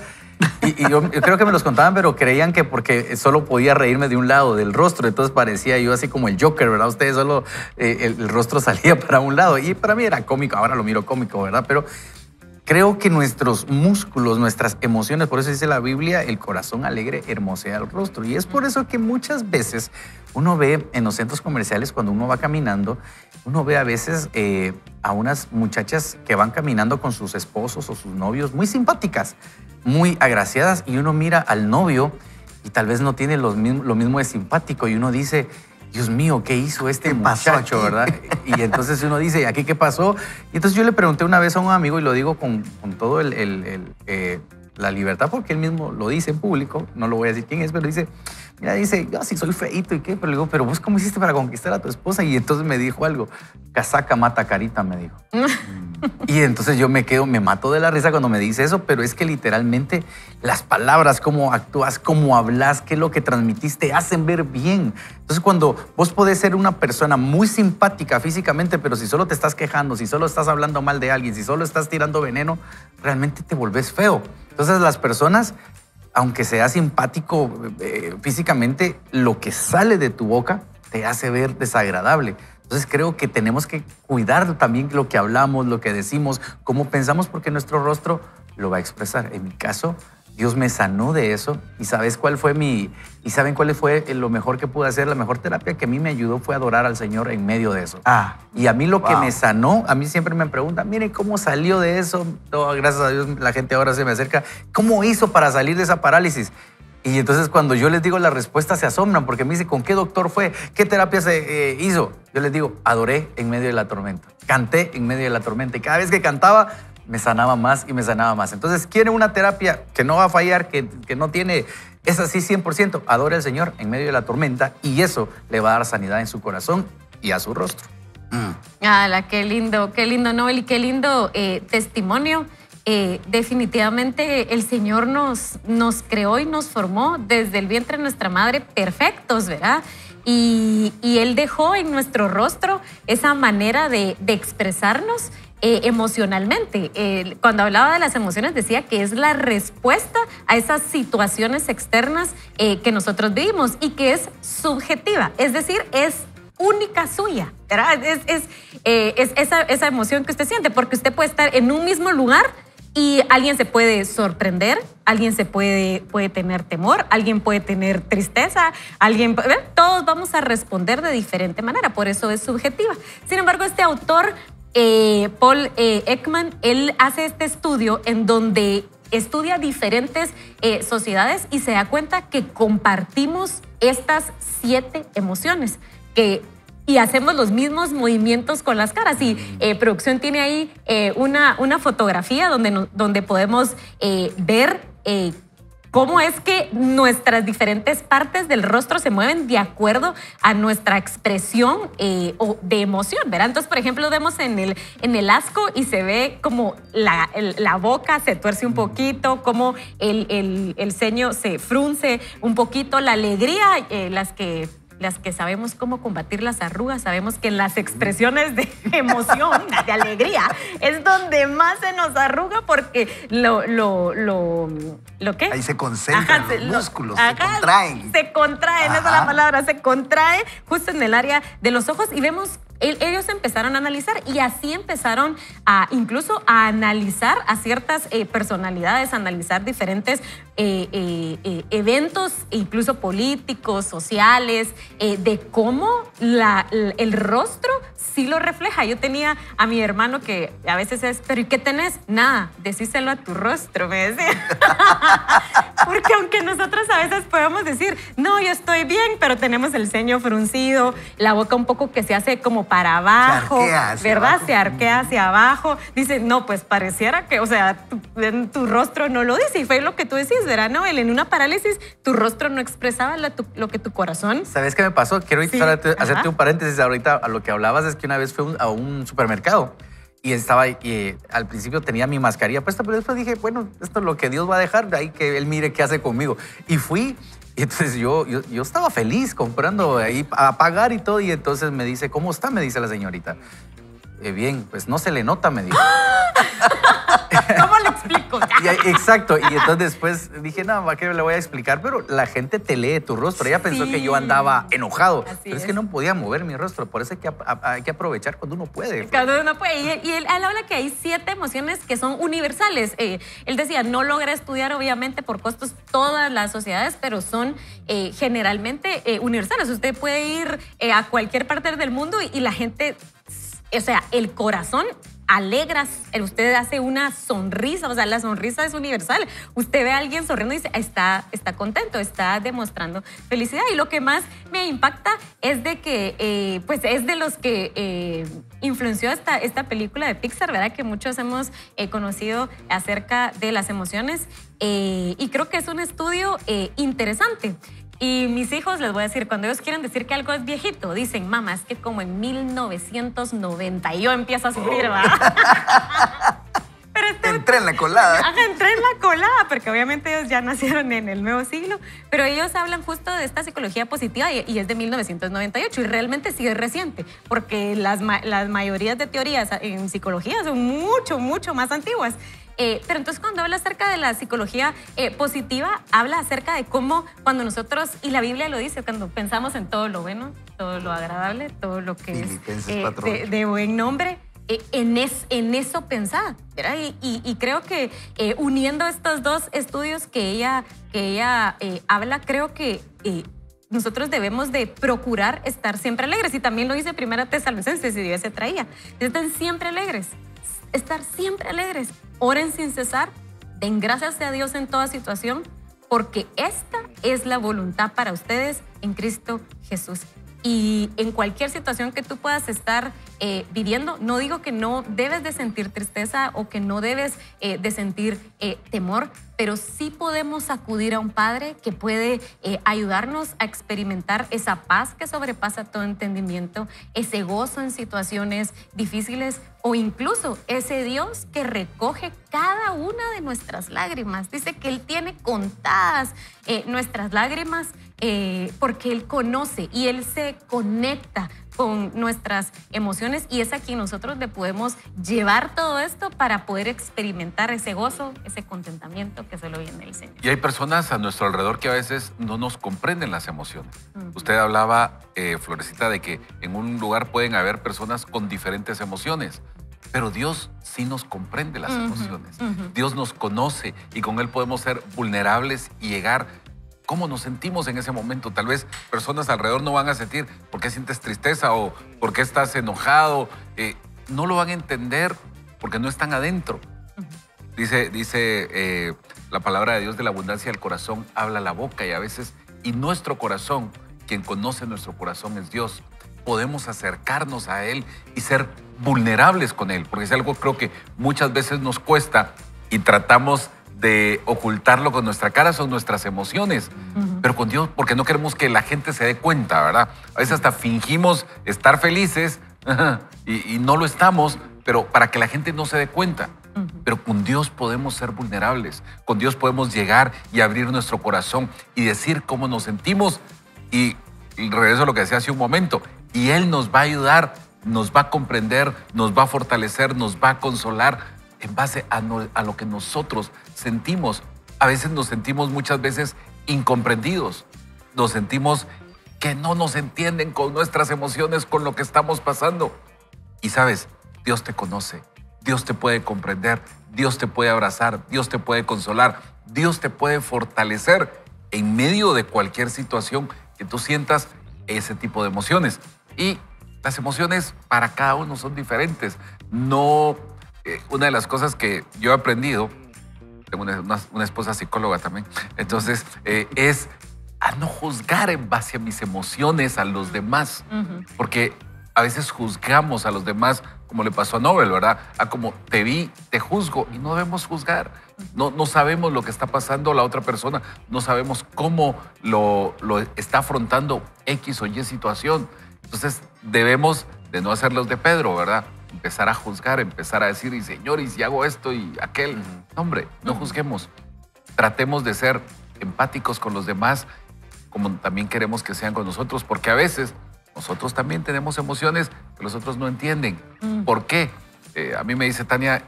Speaker 3: Y yo creo que me los contaban, pero creían que porque solo podía reírme de un lado del rostro. Entonces parecía yo así como el Joker, ¿verdad? Ustedes solo el rostro salía para un lado. Y para mí era cómico, ahora lo miro cómico, ¿verdad? Pero creo que nuestros músculos, nuestras emociones, por eso dice la Biblia, el corazón alegre hermosea el rostro. Y es por eso que muchas veces uno ve en los centros comerciales, cuando uno va caminando, uno ve a veces a unas muchachas que van caminando con sus esposos o sus novios, muy simpáticas, muy agraciadas, y uno mira al novio y tal vez no tiene lo mismo de simpático, y uno dice, Dios mío, ¿qué hizo este muchacho, verdad? Y entonces uno dice, ¿aquí qué pasó? Y entonces yo le pregunté una vez a un amigo, y lo digo con todo la libertad, porque él mismo lo dice en público, no lo voy a decir quién es, pero dice, mira, dice, yo sí soy feíto y qué, pero le digo, pero vos ¿cómo hiciste para conquistar a tu esposa? Y entonces me dijo algo, casaca mata carita, me dijo. Y entonces yo me mato de la risa cuando me dice eso, pero es que literalmente las palabras, cómo actúas, cómo hablas, qué es lo que transmitiste, hacen ver bien. Entonces cuando vos podés ser una persona muy simpática físicamente, pero si solo te estás quejando, si solo estás hablando mal de alguien, si solo estás tirando veneno, realmente te volvés feo. Entonces las personas, aunque sea simpático físicamente, lo que sale de tu boca te hace ver desagradable. Entonces creo que tenemos que cuidar también lo que hablamos, lo que decimos, cómo pensamos, porque nuestro rostro lo va a expresar. En mi caso, Dios me sanó de eso. ¿Y saben cuál fue lo mejor que pude hacer? La mejor terapia que a mí me ayudó fue adorar al Señor en medio de eso. Y a mí lo que me sanó, a mí siempre me preguntan, mire, ¿cómo salió de eso? Gracias a Dios la gente ahora se me acerca. ¿Cómo hizo para salir de esa parálisis? Y entonces cuando yo les digo la respuesta se asombran, porque me dicen, ¿con qué doctor fue? ¿Qué terapia se hizo? Yo les digo, adoré en medio de la tormenta. Canté en medio de la tormenta. Y cada vez que cantaba, me sanaba más y me sanaba más. Entonces, quiere una terapia que no va a fallar, que no tiene, es así 100%, adore al Señor en medio de la tormenta, y eso le va a dar sanidad en su corazón y a su rostro.
Speaker 2: Qué lindo, Noel, y qué lindo testimonio. definitivamente el Señor nos creó y nos formó desde el vientre de nuestra madre perfectos, ¿verdad? Y Él dejó en nuestro rostro esa manera de expresarnos emocionalmente. Cuando hablaba de las emociones decía que es la respuesta a esas situaciones externas que nosotros vivimos y que es subjetiva, es decir, es única suya, ¿verdad? Es esa emoción que usted siente, porque usted puede estar en un mismo lugar y alguien se puede sorprender, alguien puede tener temor, alguien puede tener tristeza, todos vamos a responder de diferente manera, por eso es subjetiva. Sin embargo, este autor, Paul Ekman, él hace este estudio en donde estudia diferentes sociedades y se da cuenta que compartimos estas 7 emociones y hacemos los mismos movimientos con las caras. Y producción tiene ahí una fotografía donde podemos ver cómo es que nuestras diferentes partes del rostro se mueven de acuerdo a nuestra expresión de emoción, ¿verdad? Entonces, por ejemplo, vemos en el asco y se ve como la boca se tuerce un poquito, como el ceño se frunce un poquito, la alegría, las que sabemos cómo combatir las arrugas, sabemos que en las expresiones de emoción, de alegría, es donde más se nos arruga porque ¿qué?
Speaker 5: Ahí se concentran los músculos, se contraen.
Speaker 2: Se contraen, esa es la palabra, se contrae justo en el área de los ojos y vemos. Ellos empezaron a analizar y así empezaron incluso a analizar a ciertas personalidades, a analizar diferentes eventos, incluso políticos, sociales, de cómo el rostro sí lo refleja. Yo tenía a mi hermano que a veces es, pero ¿y qué tenés? Nada, decíselo a tu rostro, me decía. Porque aunque nosotros a veces podemos decir, no, yo estoy bien, pero tenemos el ceño fruncido, la boca un poco que se hace como para abajo, ¿verdad? Abajo. Se arquea hacia abajo. Dice, no, pues pareciera que, o sea, tu rostro no lo dice. Y fue lo que tú decís, ¿verdad, Noel? En una parálisis, tu rostro no expresaba lo que tu corazón.
Speaker 3: ¿Sabes qué me pasó? Quiero hacerte un paréntesis ahorita a lo que hablabas. Es que una vez fui a un supermercado y al principio tenía mi mascarilla puesta, pero después dije, bueno, esto es lo que Dios va a dejar, de ahí que Él mire qué hace conmigo. Y fui. Y entonces yo estaba feliz comprando ahí a pagar y todo. Y entonces me dice, ¿cómo está? Me dice la señorita. Bien, pues no se le nota, me dijo.
Speaker 2: ¿Cómo le explico?
Speaker 3: Exacto. Y entonces después dije, no, ¿para qué le voy a explicar? Pero la gente te lee tu rostro. Ella pensó que yo andaba enojado. Pero es que no podía mover mi rostro. Por eso hay que aprovechar cuando uno puede.
Speaker 2: Cuando uno puede. Y él habla que hay 7 emociones que son universales. Él decía, no logra estudiar obviamente por costos todas las sociedades, pero son generalmente universales. Usted puede ir a cualquier parte del mundo y la gente... O sea, el corazón alegra, usted hace una sonrisa, o sea, la sonrisa es universal. Usted ve a alguien sonriendo y dice, está contento, está demostrando felicidad. Y lo que más me impacta es de que, pues es de los que influenció esta película de Pixar, ¿verdad? Que muchos hemos conocido acerca de las emociones. Y creo que es un estudio interesante. Y mis hijos, les voy a decir, cuando ellos quieren decir que algo es viejito, dicen, mamá, es que como en 1990 y yo empiezo a sufrir, ¿verdad? Pero
Speaker 5: entré en la colada.
Speaker 2: Entré en la colada, porque obviamente ellos ya nacieron en el nuevo siglo, pero ellos hablan justo de esta psicología positiva y es de 1998 y realmente sí es reciente, porque las mayorías de teorías en psicología son mucho, mucho más antiguas. Pero entonces cuando habla acerca de la psicología positiva, habla acerca de cómo cuando nosotros, y la Biblia lo dice, cuando pensamos en todo lo bueno, todo lo agradable, todo lo que es de buen nombre, en eso pensar, ¿verdad? Y creo que uniendo estos 2 estudios que ella habla, creo que nosotros debemos de procurar estar siempre alegres. Y también lo dice Primera Tesalonicenses, si Dios se traía. Estén siempre alegres. Estar siempre alegres. Oren sin cesar. Den gracias a Dios en toda situación, porque esta es la voluntad para ustedes en Cristo Jesús. Y en cualquier situación que tú puedas estar viviendo, no digo que no debes de sentir tristeza o que no debes de sentir temor, pero sí podemos acudir a un Padre que puede ayudarnos a experimentar esa paz que sobrepasa todo entendimiento, ese gozo en situaciones difíciles o incluso ese Dios que recoge cada una de nuestras lágrimas. Dice que Él tiene contadas nuestras lágrimas porque Él conoce y Él se conecta con nuestras emociones y es aquí nosotros le podemos llevar todo esto para poder experimentar ese gozo, ese contentamiento que solo viene del Señor.
Speaker 4: Y hay personas a nuestro alrededor que a veces no nos comprenden las emociones. Usted hablaba, Florecita, de que en un lugar pueden haber personas con diferentes emociones, pero Dios sí nos comprende las emociones. Dios nos conoce y con Él podemos ser vulnerables y llegar cómo nos sentimos en ese momento. Tal vez personas alrededor no van a sentir por qué sientes tristeza o por qué estás enojado. No lo van a entender porque no están adentro. Dice la palabra de Dios, de la abundancia del corazón habla la boca, y nuestro corazón, quien conoce nuestro corazón es Dios. Podemos acercarnos a Él y ser vulnerables con Él, porque es algo creo que muchas veces nos cuesta y tratamos de ocultarlo con nuestra cara, son nuestras emociones. Pero con Dios, porque no queremos que la gente se dé cuenta, ¿verdad? A veces hasta fingimos estar felices y no lo estamos, pero para que la gente no se dé cuenta. Pero con Dios podemos ser vulnerables. Con Dios podemos llegar y abrir nuestro corazón y decir cómo nos sentimos. Y regreso a lo que decía hace un momento. Y Él nos va a ayudar, nos va a comprender, nos va a fortalecer, nos va a consolar en base a lo que nosotros sentimos. A veces nos sentimos muchas veces incomprendidos. Nos sentimos que no nos entienden con nuestras emociones, con lo que estamos pasando. Y sabes, Dios te conoce, Dios te puede comprender, Dios te puede abrazar, Dios te puede consolar, Dios te puede fortalecer en medio de cualquier situación que tú sientas ese tipo de emociones. Y las emociones para cada uno son diferentes. Una de las cosas que yo he aprendido, tengo una esposa psicóloga también, entonces es a no juzgar en base a mis emociones a los demás, porque a veces juzgamos a los demás, como le pasó a Nobel, ¿verdad? A como te vi, te juzgo, y no debemos juzgar. No sabemos lo que está pasando la otra persona, no sabemos cómo lo está afrontando X o Y situación. Entonces debemos de no hacer los de Pedro, ¿verdad? Empezar a juzgar, empezar a decir, y Señor, y si hago esto y aquel. No, hombre, no juzguemos. Tratemos de ser empáticos con los demás, como también queremos que sean con nosotros, porque a veces nosotros también tenemos emociones que los otros no entienden. ¿Por qué? A mí me dice Tania,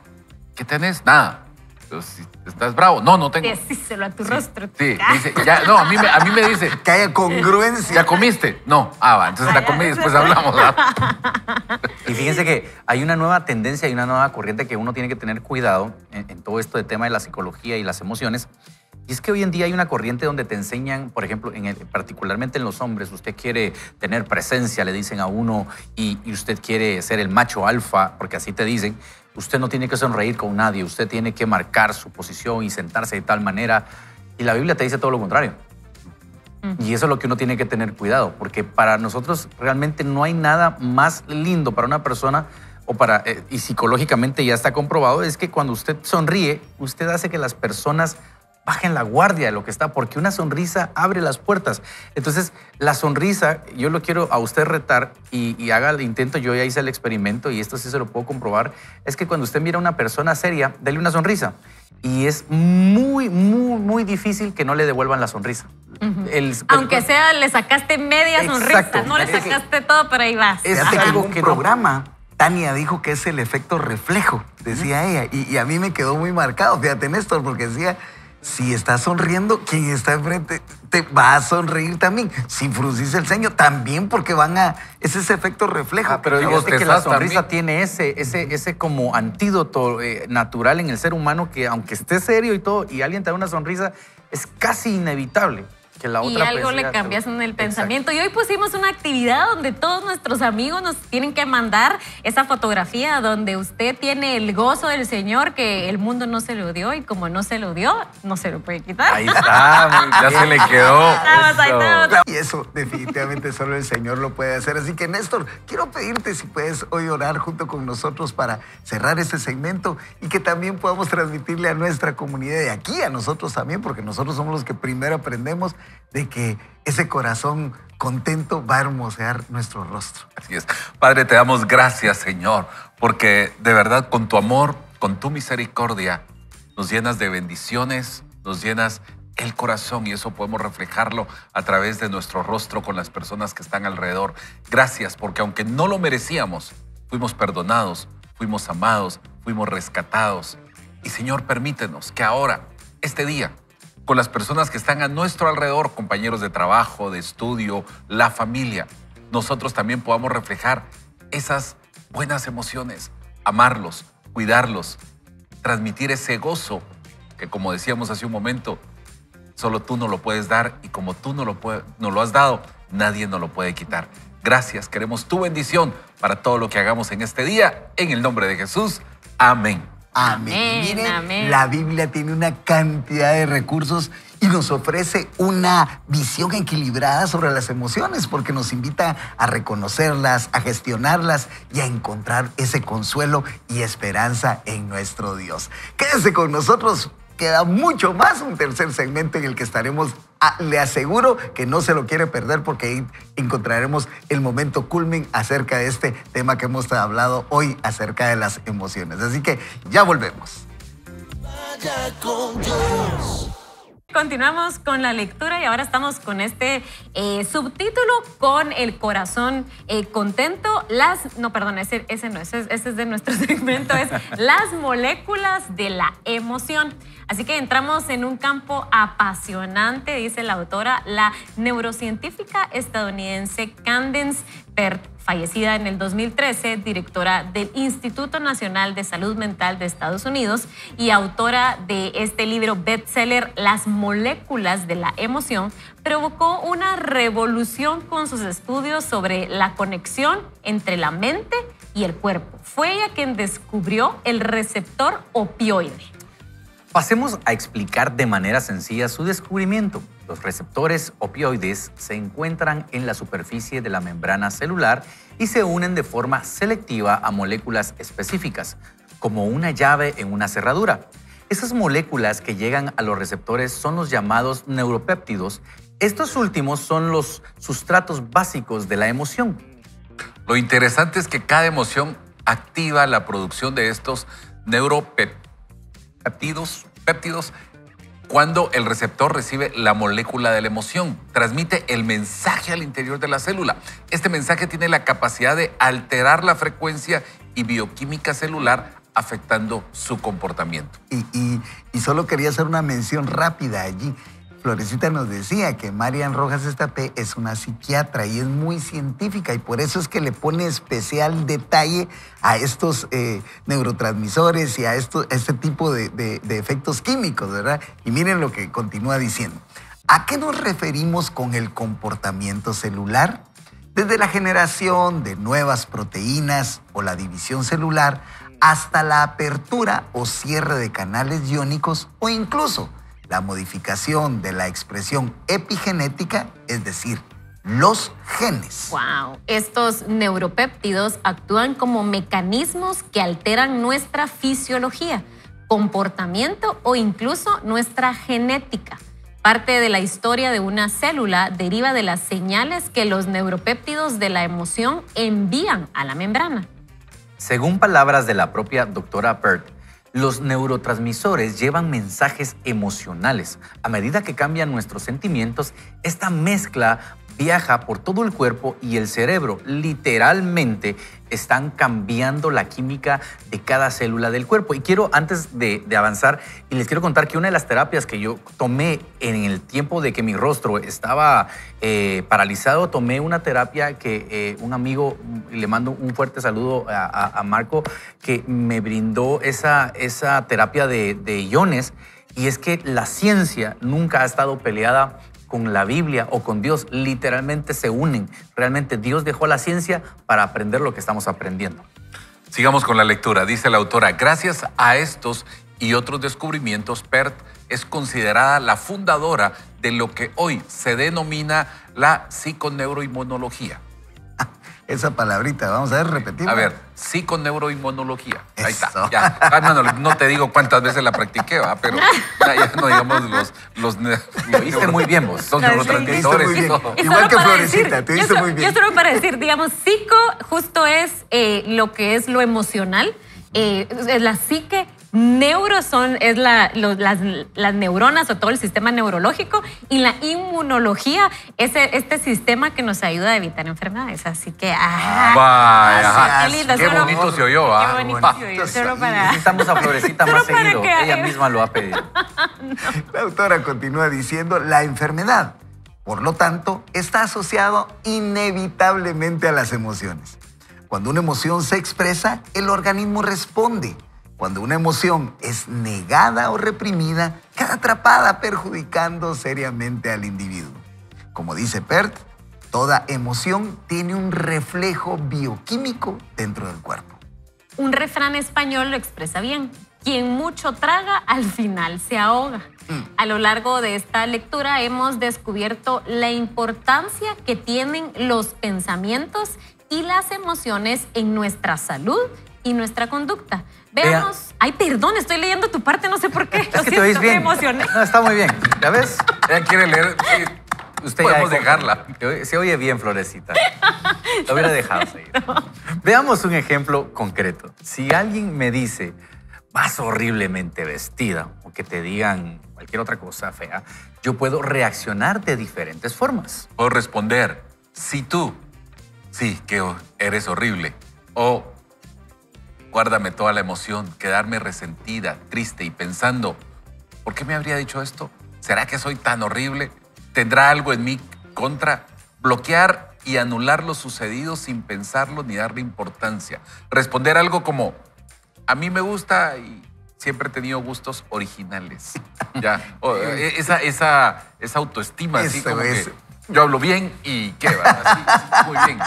Speaker 4: ¿qué tenés? Nada. Entonces, ¿estás bravo? No tengo.
Speaker 2: Decíselo a tu rostro.
Speaker 4: Sí, dice, ya, no, a mí me dice.
Speaker 5: Que haya congruencia.
Speaker 4: ¿Ya comiste? No. Va, entonces la comí y después hablamos.
Speaker 3: Y fíjense que hay una nueva tendencia, hay una nueva corriente que uno tiene que tener cuidado en todo esto de tema de la psicología y las emociones. Y es que hoy en día hay una corriente donde te enseñan, por ejemplo, particularmente en los hombres, usted quiere tener presencia, le dicen a uno, y usted quiere ser el macho alfa, porque así te dicen. Usted no tiene que sonreír con nadie, usted tiene que marcar su posición y sentarse de tal manera. Y la Biblia te dice todo lo contrario. Y eso es lo que uno tiene que tener cuidado, porque para nosotros realmente no hay nada más lindo para una persona y psicológicamente ya está comprobado, es que cuando usted sonríe, usted hace que las personas bajen la guardia de lo que está, porque una sonrisa abre las puertas. Entonces, la sonrisa, yo lo quiero a usted retar y haga el intento, yo ya hice el experimento y esto sí se lo puedo comprobar, es que cuando usted mira a una persona seria, dele una sonrisa. Y es muy, muy, muy difícil que no le devuelvan la sonrisa.
Speaker 2: Aunque sea, le sacaste media sonrisa,
Speaker 5: Exacto.
Speaker 2: no le sacaste todo, pero ahí vas.
Speaker 5: Fíjate que en
Speaker 3: algo
Speaker 5: un
Speaker 3: que
Speaker 5: programa, Tania dijo que es el efecto reflejo, decía ella. Y a mí me quedó muy marcado, fíjate, Néstor, porque decía, si estás sonriendo, quien está enfrente te va a sonreír también. Si fruncís el ceño, también, porque es ese efecto reflejo.
Speaker 3: Pero
Speaker 4: Luego
Speaker 3: fíjate
Speaker 4: te
Speaker 3: que la
Speaker 4: estás
Speaker 3: sonrisa
Speaker 4: también.
Speaker 3: tiene ese como antídoto natural en el ser humano que aunque esté serio y todo, y alguien te da una sonrisa, es casi inevitable Que la
Speaker 2: y
Speaker 3: otra
Speaker 2: algo le
Speaker 3: persiga-
Speaker 2: cambias en el
Speaker 3: Exacto.
Speaker 2: pensamiento. Y hoy pusimos una actividad donde todos nuestros amigos nos tienen que mandar esa fotografía donde usted tiene el gozo del Señor que el mundo no se lo dio y como no se lo dio, no se lo puede quitar.
Speaker 3: Ahí está, muy
Speaker 4: Ya
Speaker 3: bien.
Speaker 4: se le quedó.
Speaker 2: Estamos, ahí
Speaker 3: Eso.
Speaker 2: estamos.
Speaker 5: Y eso definitivamente solo el Señor lo puede hacer. Así que, Néstor, quiero pedirte si puedes hoy orar junto con nosotros para cerrar este segmento y que también podamos transmitirle a nuestra comunidad y aquí a nosotros también, porque nosotros somos los que primero aprendemos de que ese corazón contento va a hermosear nuestro rostro.
Speaker 4: Así es. Padre, te damos gracias, Señor, porque de verdad con tu amor, con tu misericordia, nos llenas de bendiciones, nos llenas el corazón y eso podemos reflejarlo a través de nuestro rostro con las personas que están alrededor. Gracias, porque aunque no lo merecíamos, fuimos perdonados, fuimos amados, fuimos rescatados. Y Señor, permítenos que ahora, este día, con las personas que están a nuestro alrededor, compañeros de trabajo, de estudio, la familia, nosotros también podamos reflejar esas buenas emociones, amarlos, cuidarlos, transmitir ese gozo que, como decíamos hace un momento, solo tú nos lo puedes dar y como tú nos lo has dado, nadie nos lo puede quitar. Gracias, queremos tu bendición para todo lo que hagamos en este día. En el nombre de Jesús, amén.
Speaker 5: Amén.
Speaker 2: Amén,
Speaker 5: Miren,
Speaker 2: amén.
Speaker 5: la Biblia tiene una cantidad de recursos y nos ofrece una visión equilibrada sobre las emociones porque nos invita a reconocerlas, a gestionarlas y a encontrar ese consuelo y esperanza en nuestro Dios. Quédese con nosotros. Queda mucho más, un tercer segmento en el que estaremos, le aseguro que no se lo quiere perder porque ahí encontraremos el momento culmen acerca de este tema que hemos hablado hoy acerca de las emociones. Así que ya volvemos.
Speaker 2: Continuamos con la lectura y ahora estamos con este subtítulo con el corazón contento. Ese es de nuestro segmento, es las moléculas de la emoción. Así que entramos en un campo apasionante, dice la autora, la neurocientífica estadounidense Candace Pert, fallecida en el 2013, directora del Instituto Nacional de Salud Mental de Estados Unidos y autora de este libro bestseller, Las moléculas de la emoción, provocó una revolución con sus estudios sobre la conexión entre la mente y el cuerpo. Fue ella quien descubrió el receptor opioide.
Speaker 3: Pasemos a explicar de manera sencilla su descubrimiento. Los receptores opioides se encuentran en la superficie de la membrana celular y se unen de forma selectiva a moléculas específicas, como una llave en una cerradura. Esas moléculas que llegan a los receptores son los llamados neuropéptidos. Estos últimos son los sustratos básicos de la emoción.
Speaker 4: Lo interesante es que cada emoción activa la producción de estos neuropéptidos cuando el receptor recibe la molécula de la emoción. Transmite el mensaje al interior de la célula. Este mensaje tiene la capacidad de alterar la frecuencia y bioquímica celular, afectando su comportamiento.
Speaker 5: Y solo quería hacer una mención rápida allí. Florecita nos decía que Marian Rojas Estapé es una psiquiatra y es muy científica y por eso es que le pone especial detalle a estos neurotransmisores y a este tipo de efectos químicos, ¿verdad? Y miren lo que continúa diciendo. ¿A qué nos referimos con el comportamiento celular? Desde la generación de nuevas proteínas o la división celular hasta la apertura o cierre de canales iónicos o incluso la modificación de la expresión epigenética, es decir, los genes.
Speaker 2: Wow. Estos neuropéptidos actúan como mecanismos que alteran nuestra fisiología, comportamiento o incluso nuestra genética. Parte de la historia de una célula deriva de las señales que los neuropéptidos de la emoción envían a la membrana.
Speaker 3: Según palabras de la propia doctora Pert, los neurotransmisores llevan mensajes emocionales. A medida que cambian nuestros sentimientos, esta mezcla viaja por todo el cuerpo y el cerebro. Literalmente están cambiando la química de cada célula del cuerpo. Y quiero, antes de avanzar, y les quiero contar que una de las terapias que yo tomé en el tiempo de que mi rostro estaba paralizado, tomé una terapia que un amigo, le mando un fuerte saludo a Marco, que me brindó esa terapia de iones. Y es que la ciencia nunca ha estado peleada con la Biblia o con Dios literalmente se unen. Realmente Dios dejó la ciencia para aprender lo que estamos aprendiendo.
Speaker 4: Sigamos con la lectura. Dice la autora, gracias a estos y otros descubrimientos, Perth es considerada la fundadora de lo que hoy se denomina la psiconeuroinmunología.
Speaker 5: Esa palabrita, vamos a ver, repetimos.
Speaker 4: A ver, psiconeuroinmunología. Ahí está,
Speaker 5: Eso.
Speaker 4: ya. No te digo cuántas veces la practiqué, ¿va? Pero ya no digamos los
Speaker 3: Lo hice muy bien vos.
Speaker 4: Son
Speaker 2: Lo
Speaker 4: neurotransmisores
Speaker 5: hiciste
Speaker 4: y
Speaker 5: muy
Speaker 4: todo.
Speaker 5: bien. Igual
Speaker 2: solo
Speaker 5: que
Speaker 2: para
Speaker 5: Florecita, te hizo muy bien.
Speaker 2: Yo solo para decir, digamos, psico justo es lo que es lo emocional, es la psique. Neuro es las neuronas o todo el sistema neurológico, y la inmunología es este sistema que nos ayuda a evitar enfermedades. Así que,
Speaker 4: Vaya, ajá.
Speaker 2: qué lindo,
Speaker 4: Qué
Speaker 2: solo-
Speaker 4: bonito se oyó, ¿ah?
Speaker 2: Qué bonito se oyó, solo para...
Speaker 3: Necesitamos a Florecita
Speaker 2: Solo
Speaker 3: más
Speaker 2: para
Speaker 3: seguido.
Speaker 2: que-
Speaker 3: Ella misma lo ha pedido.
Speaker 5: La autora continúa diciendo, la enfermedad, por lo tanto, está asociado inevitablemente a las emociones. Cuando una emoción se expresa, el organismo responde. Cuando una emoción es negada o reprimida, queda atrapada, perjudicando seriamente al individuo. Como dice Perth, toda emoción tiene un reflejo bioquímico dentro del cuerpo.
Speaker 2: Un refrán español lo expresa bien. Quien mucho traga, al final se ahoga. A lo largo de esta lectura hemos descubierto la importancia que tienen los pensamientos y las emociones en nuestra salud y nuestra conducta. Veamos. Ay, perdón, estoy leyendo tu parte, no sé por qué.
Speaker 3: Es que te oís
Speaker 2: me
Speaker 3: bien.
Speaker 2: emocioné.
Speaker 3: No, está muy bien. ¿Ya ves?
Speaker 4: Ella quiere leer. Sí,
Speaker 3: Usted
Speaker 4: podemos
Speaker 3: ya
Speaker 4: dejarla.
Speaker 3: Se oye bien, Florecita. Lo hubiera dejado seguir. Veamos un ejemplo concreto. Si alguien me dice, vas horriblemente vestida, o que te digan cualquier otra cosa fea, yo puedo reaccionar de diferentes formas.
Speaker 4: Puedo responder, si tú, sí, que eres horrible. O guárdame toda la emoción, quedarme resentida, triste y pensando, ¿por qué me habría dicho esto? ¿Será que soy tan horrible? ¿Tendrá algo en mí contra? Bloquear y anular lo sucedido sin pensarlo ni darle importancia. Responder algo como, a mí me gusta y siempre he tenido gustos originales. Ya, esa autoestima, así
Speaker 5: Eso
Speaker 4: como
Speaker 5: es.
Speaker 4: que yo hablo bien y qué va, así, muy bien.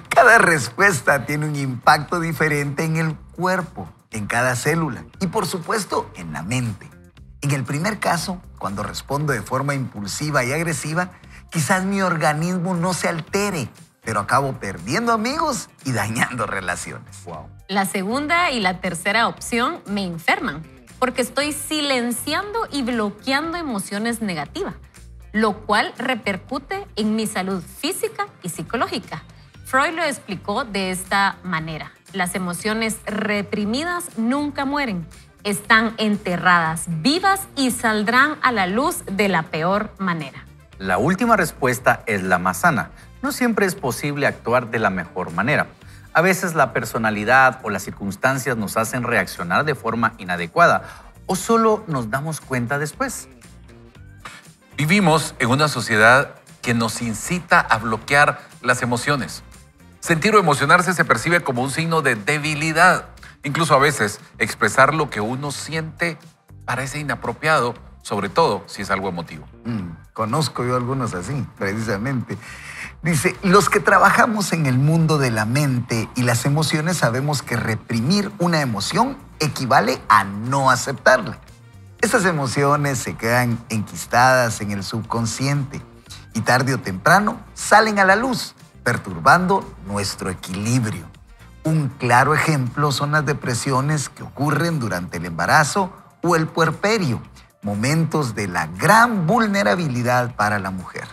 Speaker 5: Cada respuesta tiene un impacto diferente en el cuerpo, en cada célula y por supuesto en la mente. En el primer caso, cuando respondo de forma impulsiva y agresiva, quizás mi organismo no se altere, pero acabo perdiendo amigos y dañando relaciones.
Speaker 3: Wow.
Speaker 2: La segunda y la tercera opción me enferman, porque estoy silenciando y bloqueando emociones negativas, lo cual repercute en mi salud física y psicológica. Freud lo explicó de esta manera. Las emociones reprimidas nunca mueren, están enterradas vivas y saldrán a la luz de la peor manera.
Speaker 3: La última respuesta es la más sana. No siempre es posible actuar de la mejor manera. A veces la personalidad o las circunstancias nos hacen reaccionar de forma inadecuada o solo nos damos cuenta después.
Speaker 4: Vivimos en una sociedad que nos incita a bloquear las emociones. Sentir o emocionarse se percibe como un signo de debilidad. Incluso a veces expresar lo que uno siente parece inapropiado, sobre todo si es algo emotivo.
Speaker 5: Conozco yo algunos así, precisamente. Dice, los que trabajamos en el mundo de la mente y las emociones sabemos que reprimir una emoción equivale a no aceptarla. Estas emociones se quedan enquistadas en el subconsciente y tarde o temprano salen a la luz, perturbando nuestro equilibrio. Un claro ejemplo son las depresiones que ocurren durante el embarazo o el puerperio, momentos de la gran vulnerabilidad para la mujer.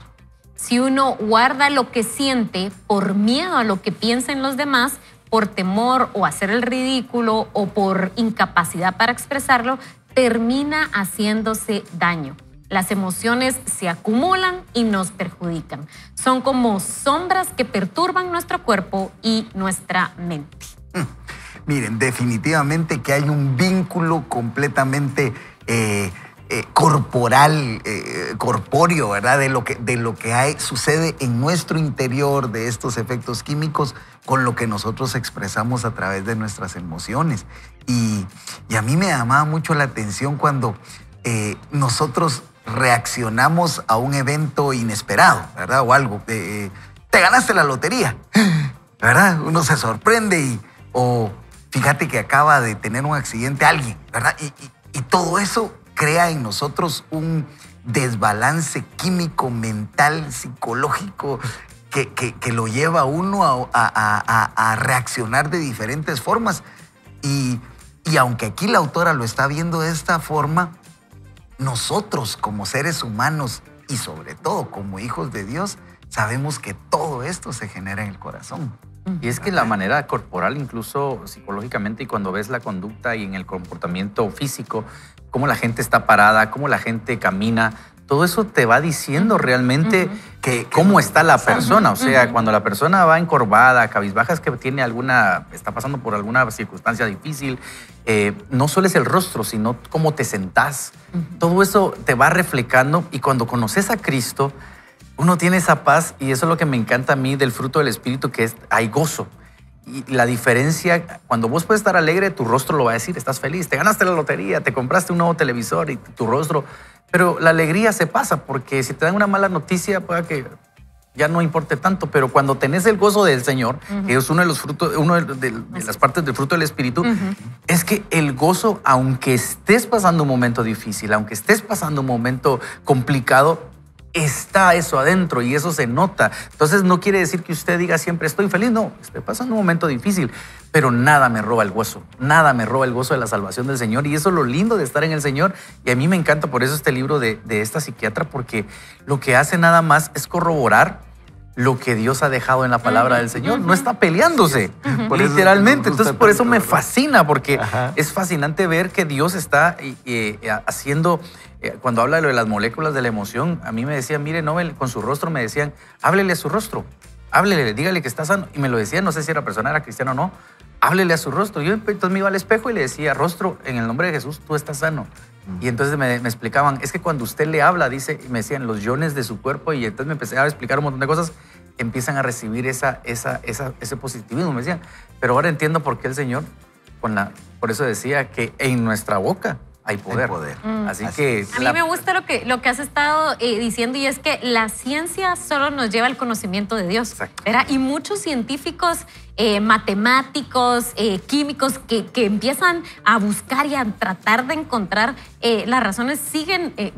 Speaker 2: Si uno guarda lo que siente por miedo a lo que piensen los demás, por temor o hacer el ridículo o por incapacidad para expresarlo, termina haciéndose daño. Las emociones se acumulan y nos perjudican. Son como sombras que perturban nuestro cuerpo y nuestra mente.
Speaker 5: Miren, definitivamente que hay un vínculo completamente corporal, corpóreo, ¿verdad? De lo que sucede en nuestro interior, de estos efectos químicos, con lo que nosotros expresamos a través de nuestras emociones. Y a mí me llamaba mucho la atención cuando nosotros reaccionamos a un evento inesperado, ¿verdad? O algo. Te ganaste la lotería, ¿verdad? Uno se sorprende o fíjate que acaba de tener un accidente alguien, ¿verdad? Y todo eso crea en nosotros un desbalance químico, mental, psicológico, que lo lleva a uno a reaccionar de diferentes formas. Y aunque aquí la autora lo está viendo de esta forma, nosotros como seres humanos y sobre todo como hijos de Dios, sabemos que todo esto se genera en el corazón.
Speaker 3: Y es que la manera corporal, incluso psicológicamente, y cuando ves la conducta y en el comportamiento físico, cómo la gente está parada, cómo la gente camina, todo eso te va diciendo realmente cómo está la persona. O sea, cuando la persona va encorvada, cabizbaja, es que está pasando por alguna circunstancia difícil. No solo es el rostro, sino cómo te sentás. Todo eso te va reflejando, y cuando conoces a Cristo, uno tiene esa paz, y eso es lo que me encanta a mí del fruto del Espíritu, que hay gozo. Y la diferencia, cuando vos puedes estar alegre, tu rostro lo va a decir, estás feliz, te ganaste la lotería, te compraste un nuevo televisor y tu rostro. Pero la alegría se pasa, porque si te dan una mala noticia, puede que ya no importe tanto, pero cuando tenés el gozo del Señor, que es uno de los frutos, de las partes del fruto del Espíritu, es que el gozo, aunque estés pasando un momento difícil, aunque estés pasando un momento complicado, está eso adentro y eso se nota. Entonces no quiere decir que usted diga siempre estoy feliz, no, estoy pasando un momento difícil, pero nada me roba el gozo, nada me roba el gozo de la salvación del Señor, y eso es lo lindo de estar en el Señor. Y a mí me encanta por eso este libro de esta psiquiatra, porque lo que hace nada más es corroborar lo que Dios ha dejado en la palabra del Señor. No está peleándose, literalmente. Entonces, por eso me fascina, porque es fascinante ver que Dios está haciendo. Cuando habla de lo de las moléculas de la emoción, a mí me decían, mire, Nobel, con su rostro me decían, háblele a su rostro, háblele, dígale que está sano. Y me lo decían, no sé si era persona, era cristiano o no, háblele a su rostro. Yo entonces me iba al espejo y le decía, rostro, en el nombre de Jesús, tú estás sano. Y entonces me explicaban, es que cuando usted le habla, dice, me decían, los iones de su cuerpo, y entonces me empecé a explicar un montón de cosas, empiezan a recibir ese positivismo. Me decían, pero ahora entiendo por qué el Señor, por eso decía que en nuestra boca hay poder. Así que...
Speaker 2: A mí me gusta lo que has estado diciendo, y es que la ciencia solo nos lleva al conocimiento de Dios. ¿Verdad? Y muchos científicos, matemáticos, químicos que empiezan a buscar y a tratar de encontrar las razones,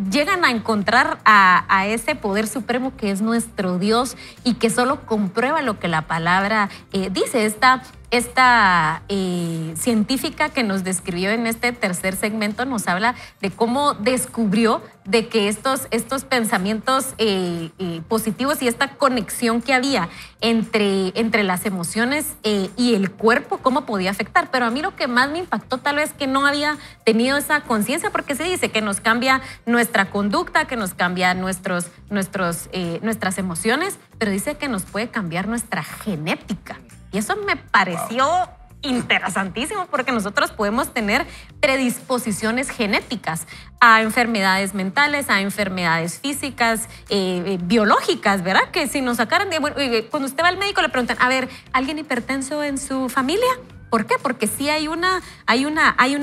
Speaker 2: llegan a encontrar a ese poder supremo que es nuestro Dios y que solo comprueba lo que la palabra dice. Esta científica que nos describió en este tercer segmento nos habla de cómo descubrió de que estos pensamientos positivos y esta conexión que había entre las emociones y el cuerpo, cómo podía afectar. Pero a mí lo que más me impactó tal vez que no había tenido esa conciencia, porque se dice que nos cambia nuestra conducta, que nos cambia nuestras emociones, pero dice que nos puede cambiar nuestra genética. Y eso me pareció interesantísimo, porque nosotros podemos tener predisposiciones genéticas a enfermedades mentales, a enfermedades físicas, biológicas, ¿verdad? Que si nos sacaran cuando usted va al médico le preguntan, a ver, ¿alguien hipertenso en su familia? ¿Por qué? Porque sí hay una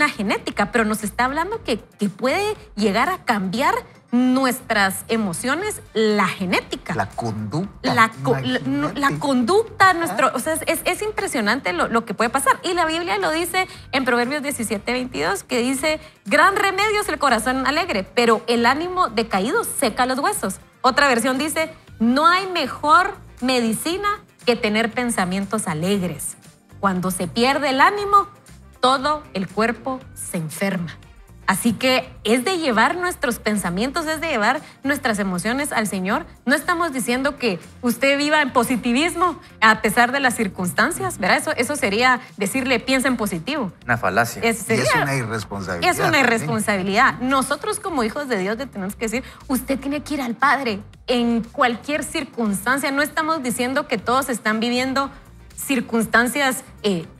Speaker 2: genética, pero nos está hablando que puede llegar a cambiar nuestras emociones, la genética.
Speaker 5: La conducta.
Speaker 2: La conducta, o sea, es impresionante lo que puede pasar. Y la Biblia lo dice en Proverbios 17:22, que dice, gran remedio es el corazón alegre, pero el ánimo decaído seca los huesos. Otra versión dice, no hay mejor medicina que tener pensamientos alegres. Cuando se pierde el ánimo, todo el cuerpo se enferma. Así que es de llevar nuestros pensamientos, es de llevar nuestras emociones al Señor. No estamos diciendo que usted viva en positivismo a pesar de las circunstancias, ¿verdad? Eso sería decirle piensa en positivo.
Speaker 3: Una falacia.
Speaker 5: Es una irresponsabilidad.
Speaker 2: Es una irresponsabilidad. Nosotros como hijos de Dios le tenemos que decir, usted tiene que ir al Padre en cualquier circunstancia. No estamos diciendo que todos están viviendo circunstancias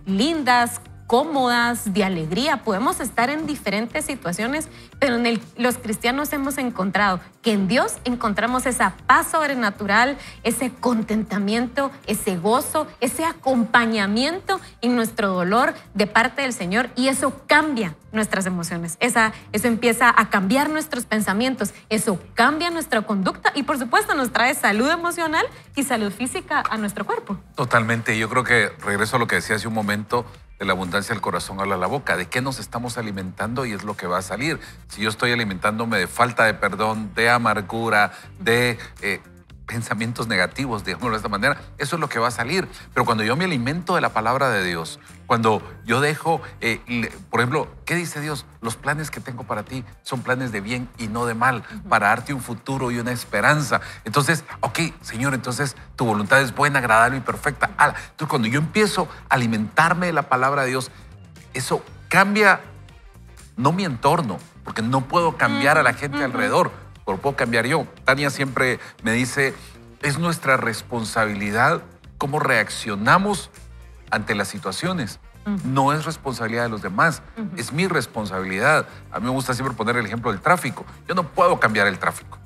Speaker 2: lindas, cómodas, de alegría. Podemos estar en diferentes situaciones, pero los cristianos hemos encontrado que en Dios encontramos esa paz sobrenatural, ese contentamiento, ese gozo, ese acompañamiento en nuestro dolor de parte del Señor, y eso cambia nuestras emociones. Eso empieza a cambiar nuestros pensamientos, eso cambia nuestra conducta y por supuesto nos trae salud emocional y salud física a nuestro cuerpo.
Speaker 4: Totalmente. Yo creo que regreso a lo que decía hace un momento. De la abundancia del corazón habla la boca. ¿De qué nos estamos alimentando? Y es lo que va a salir. Si yo estoy alimentándome de falta de perdón, de amargura, de pensamientos negativos, digámoslo de esta manera, eso es lo que va a salir. Pero cuando yo me alimento de la palabra de Dios, cuando yo dejo, por ejemplo, ¿qué dice Dios? Los planes que tengo para ti son planes de bien y no de mal, para darte un futuro y una esperanza. Entonces, ok, Señor, entonces tu voluntad es buena, agradable y perfecta. Entonces, cuando yo empiezo a alimentarme de la palabra de Dios, eso cambia, no mi entorno, porque no puedo cambiar a la gente alrededor, pero puedo cambiar yo. Tania siempre me dice, es nuestra responsabilidad cómo reaccionamos ante las situaciones. No es responsabilidad de los demás, es mi responsabilidad. A mí me gusta siempre poner el ejemplo del tráfico. Yo no puedo cambiar el tráfico,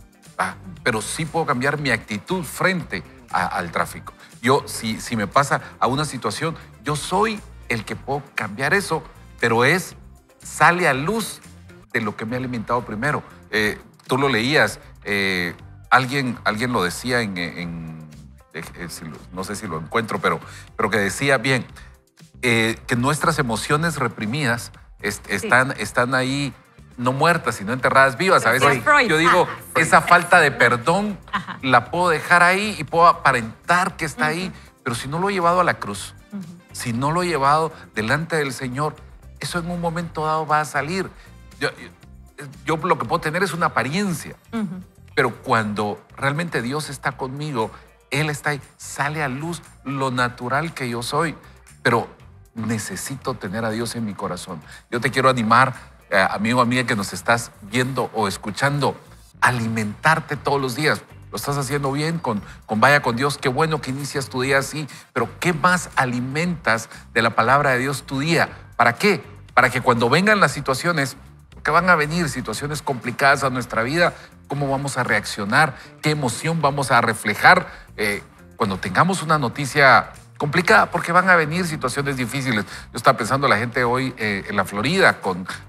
Speaker 4: pero sí puedo cambiar mi actitud frente al tráfico. Yo, si me pasa a una situación, yo soy el que puedo cambiar eso, pero sale a luz de lo que me ha alimentado primero. Tú lo leías, alguien lo decía no sé si lo encuentro, pero que decía bien, que nuestras emociones reprimidas están ahí, no muertas, sino enterradas vivas. A veces yo digo, esa falta de perdón la puedo dejar ahí y puedo aparentar que está ahí, pero si no lo he llevado a la cruz, si no lo he llevado delante del Señor, eso en un momento dado va a salir. Yo lo que puedo tener es una apariencia, pero cuando realmente Dios está conmigo, Él está ahí, sale a luz lo natural que yo soy, pero necesito tener a Dios en mi corazón. Yo te quiero animar, amigo, amiga, que nos estás viendo o escuchando, alimentarte todos los días. Lo estás haciendo bien con Vaya con Dios. Qué bueno que inicias tu día así, pero ¿qué más alimentas de la palabra de Dios tu día? ¿Para qué? Para que cuando vengan las situaciones, que van a venir situaciones complicadas a nuestra vida, ¿cómo vamos a reaccionar? ¿Qué emoción vamos a reflejar cuando tengamos una noticia complicada? Porque van a venir situaciones difíciles. Yo estaba pensando, la gente hoy en la Florida,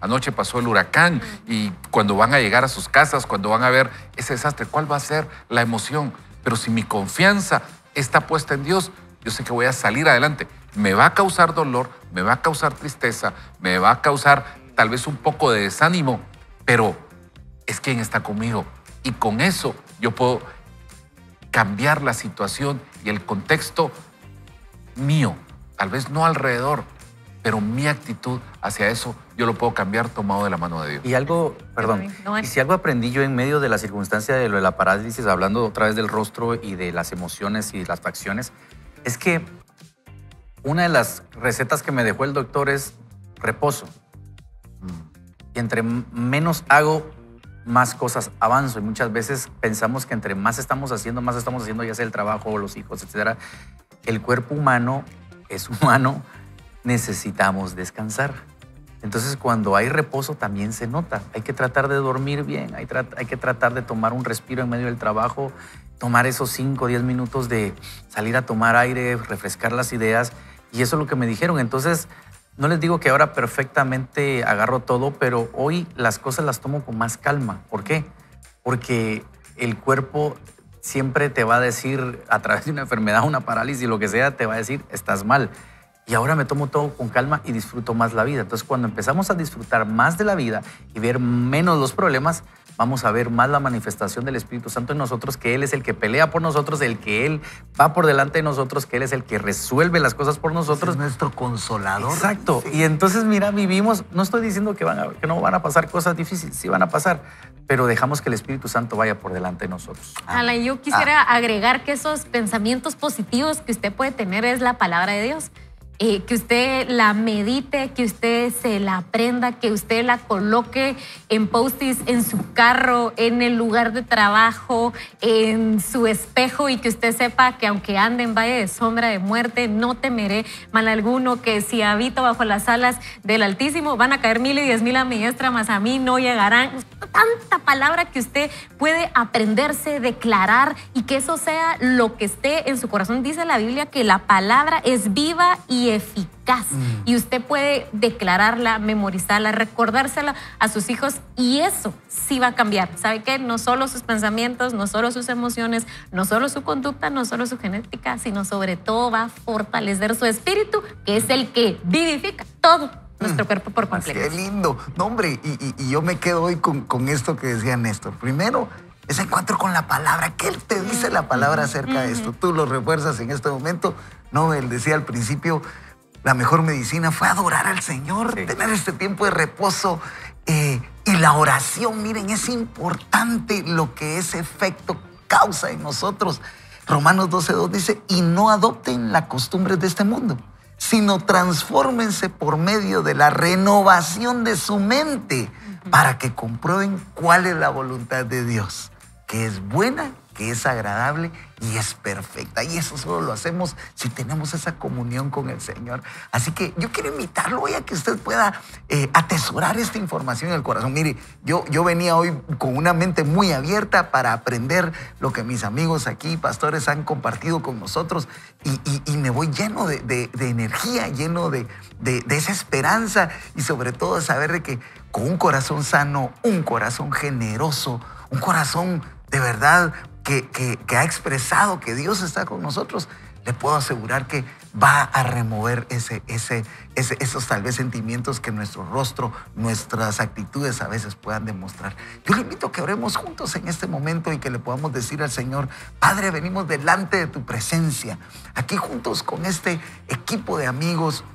Speaker 4: anoche pasó el huracán, y cuando van a llegar a sus casas, cuando van a ver ese desastre, ¿cuál va a ser la emoción? Pero si mi confianza está puesta en Dios, yo sé que voy a salir adelante. Me va a causar dolor, me va a causar tristeza, me va a causar tal vez un poco de desánimo, pero es quien está conmigo. Y con eso yo puedo cambiar la situación y el contexto mío, tal vez no alrededor, pero mi actitud hacia eso yo lo puedo cambiar tomado de la mano de Dios.
Speaker 3: Y algo, perdón, y si algo aprendí yo en medio de la circunstancia de lo de la parálisis, hablando otra vez del rostro y de las emociones y las facciones, es que una de las recetas que me dejó el doctor es reposo. Y entre menos hago, más cosas avanzo. Y muchas veces pensamos que entre más estamos haciendo, ya sea el trabajo o los hijos, etc. El cuerpo humano es humano, necesitamos descansar. Entonces, cuando hay reposo también se nota. Hay que tratar de dormir bien, hay que tratar de tomar un respiro en medio del trabajo, tomar esos 5 o 10 minutos de salir a tomar aire, refrescar las ideas. Y eso es lo que me dijeron. Entonces, no les digo que ahora perfectamente agarro todo, pero hoy las cosas las tomo con más calma. ¿Por qué? Porque el cuerpo siempre te va a decir, a través de una enfermedad, una parálisis, lo que sea, te va a decir, estás mal. Y ahora me tomo todo con calma y disfruto más la vida. Entonces, cuando empezamos a disfrutar más de la vida y ver menos los problemas, vamos a ver más la manifestación del Espíritu Santo en nosotros, que Él es el que pelea por nosotros, el que Él va por delante de nosotros, que Él es el que resuelve las cosas por nosotros.
Speaker 5: Es nuestro consolador.
Speaker 3: Exacto. Sí. Y entonces, mira, vivimos, no estoy diciendo que no van a pasar cosas difíciles, sí van a pasar, pero dejamos que el Espíritu Santo vaya por delante de nosotros.
Speaker 2: Alan, yo quisiera agregar que esos pensamientos positivos que usted puede tener es la palabra de Dios. que usted la medite, que usted se la aprenda, que usted la coloque en post-its en su carro, en el lugar de trabajo, en su espejo, y que usted sepa que aunque ande en valle de sombra de muerte, no temeré mal alguno, que si habito bajo las alas del Altísimo, van a caer 1000 y 10,000 a mi diestra, mas a mí no llegarán. Tanta palabra que usted puede aprenderse, declarar, y que eso sea lo que esté en su corazón. Dice la Biblia que la palabra es viva y eficaz, y usted puede declararla, memorizarla, recordársela a sus hijos, y eso sí va a cambiar. ¿Sabe qué? No solo sus pensamientos, no solo sus emociones, no solo su conducta, no solo su genética, sino sobre todo va a fortalecer su espíritu, que es el que vivifica todo nuestro cuerpo por completo.
Speaker 5: Qué lindo. No, hombre, y yo me quedo hoy con esto que decía Néstor. Primero, ese encuentro con la palabra. ¿Qué te dice la palabra acerca de esto? Tú lo refuerzas en este momento. No, él decía al principio, la mejor medicina fue adorar al Señor, tener este tiempo de reposo. Y la oración, miren, es importante lo que ese efecto causa en nosotros. Romanos 12:2 dice, y no adopten las costumbres de este mundo, sino transfórmense por medio de la renovación de su mente para que comprueben cuál es la voluntad de Dios, que es buena, que es agradable y es perfecta. Y eso solo lo hacemos si tenemos esa comunión con el Señor. Así que yo quiero invitarlo hoy a que usted pueda atesorar esta información en el corazón. Mire, yo venía hoy con una mente muy abierta para aprender lo que mis amigos aquí, pastores, han compartido con nosotros, y me voy lleno de energía, lleno de esa esperanza, y sobre todo de saber de que con un corazón sano, un corazón generoso, un corazón de verdad que ha expresado que Dios está con nosotros, le puedo asegurar que va a remover esos tal vez sentimientos que nuestro rostro, nuestras actitudes a veces puedan demostrar. Yo le invito a que oremos juntos en este momento y que le podamos decir al Señor, Padre, venimos delante de tu presencia, aquí juntos con este equipo de amigos,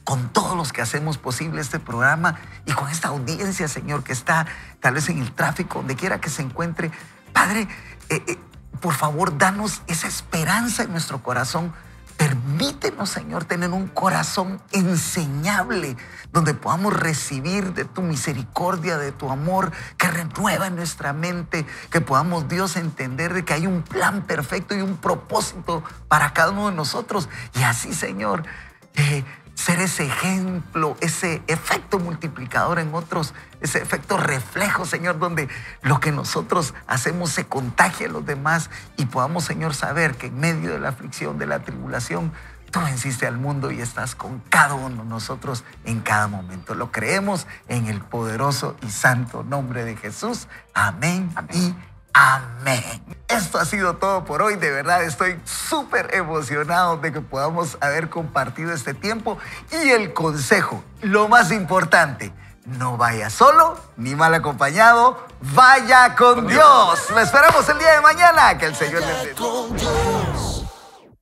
Speaker 5: con todos los que hacemos posible este programa, y con esta audiencia, Señor, que está tal vez en el tráfico, donde quiera que se encuentre. Padre, por favor, danos esa esperanza en nuestro corazón. Permítenos, Señor, tener un corazón enseñable, donde podamos recibir de tu misericordia, de tu amor, que renueva en nuestra mente, que podamos, Dios, entender de que hay un plan perfecto y un propósito para cada uno de nosotros. Y así, Señor, ser ese ejemplo, ese efecto multiplicador en otros, ese efecto reflejo, Señor, donde lo que nosotros hacemos se contagie a los demás, y podamos, Señor, saber que en medio de la aflicción, de la tribulación, tú venciste al mundo y estás con cada uno de nosotros en cada momento. Lo creemos en el poderoso y santo nombre de Jesús. Amén, y amén. Esto ha sido todo por hoy. De verdad estoy súper emocionado de que podamos haber compartido este tiempo. Y el consejo, lo más importante, no vaya solo ni mal acompañado, vaya con Dios. Lo esperamos el día de mañana. Que el Señor les bendiga.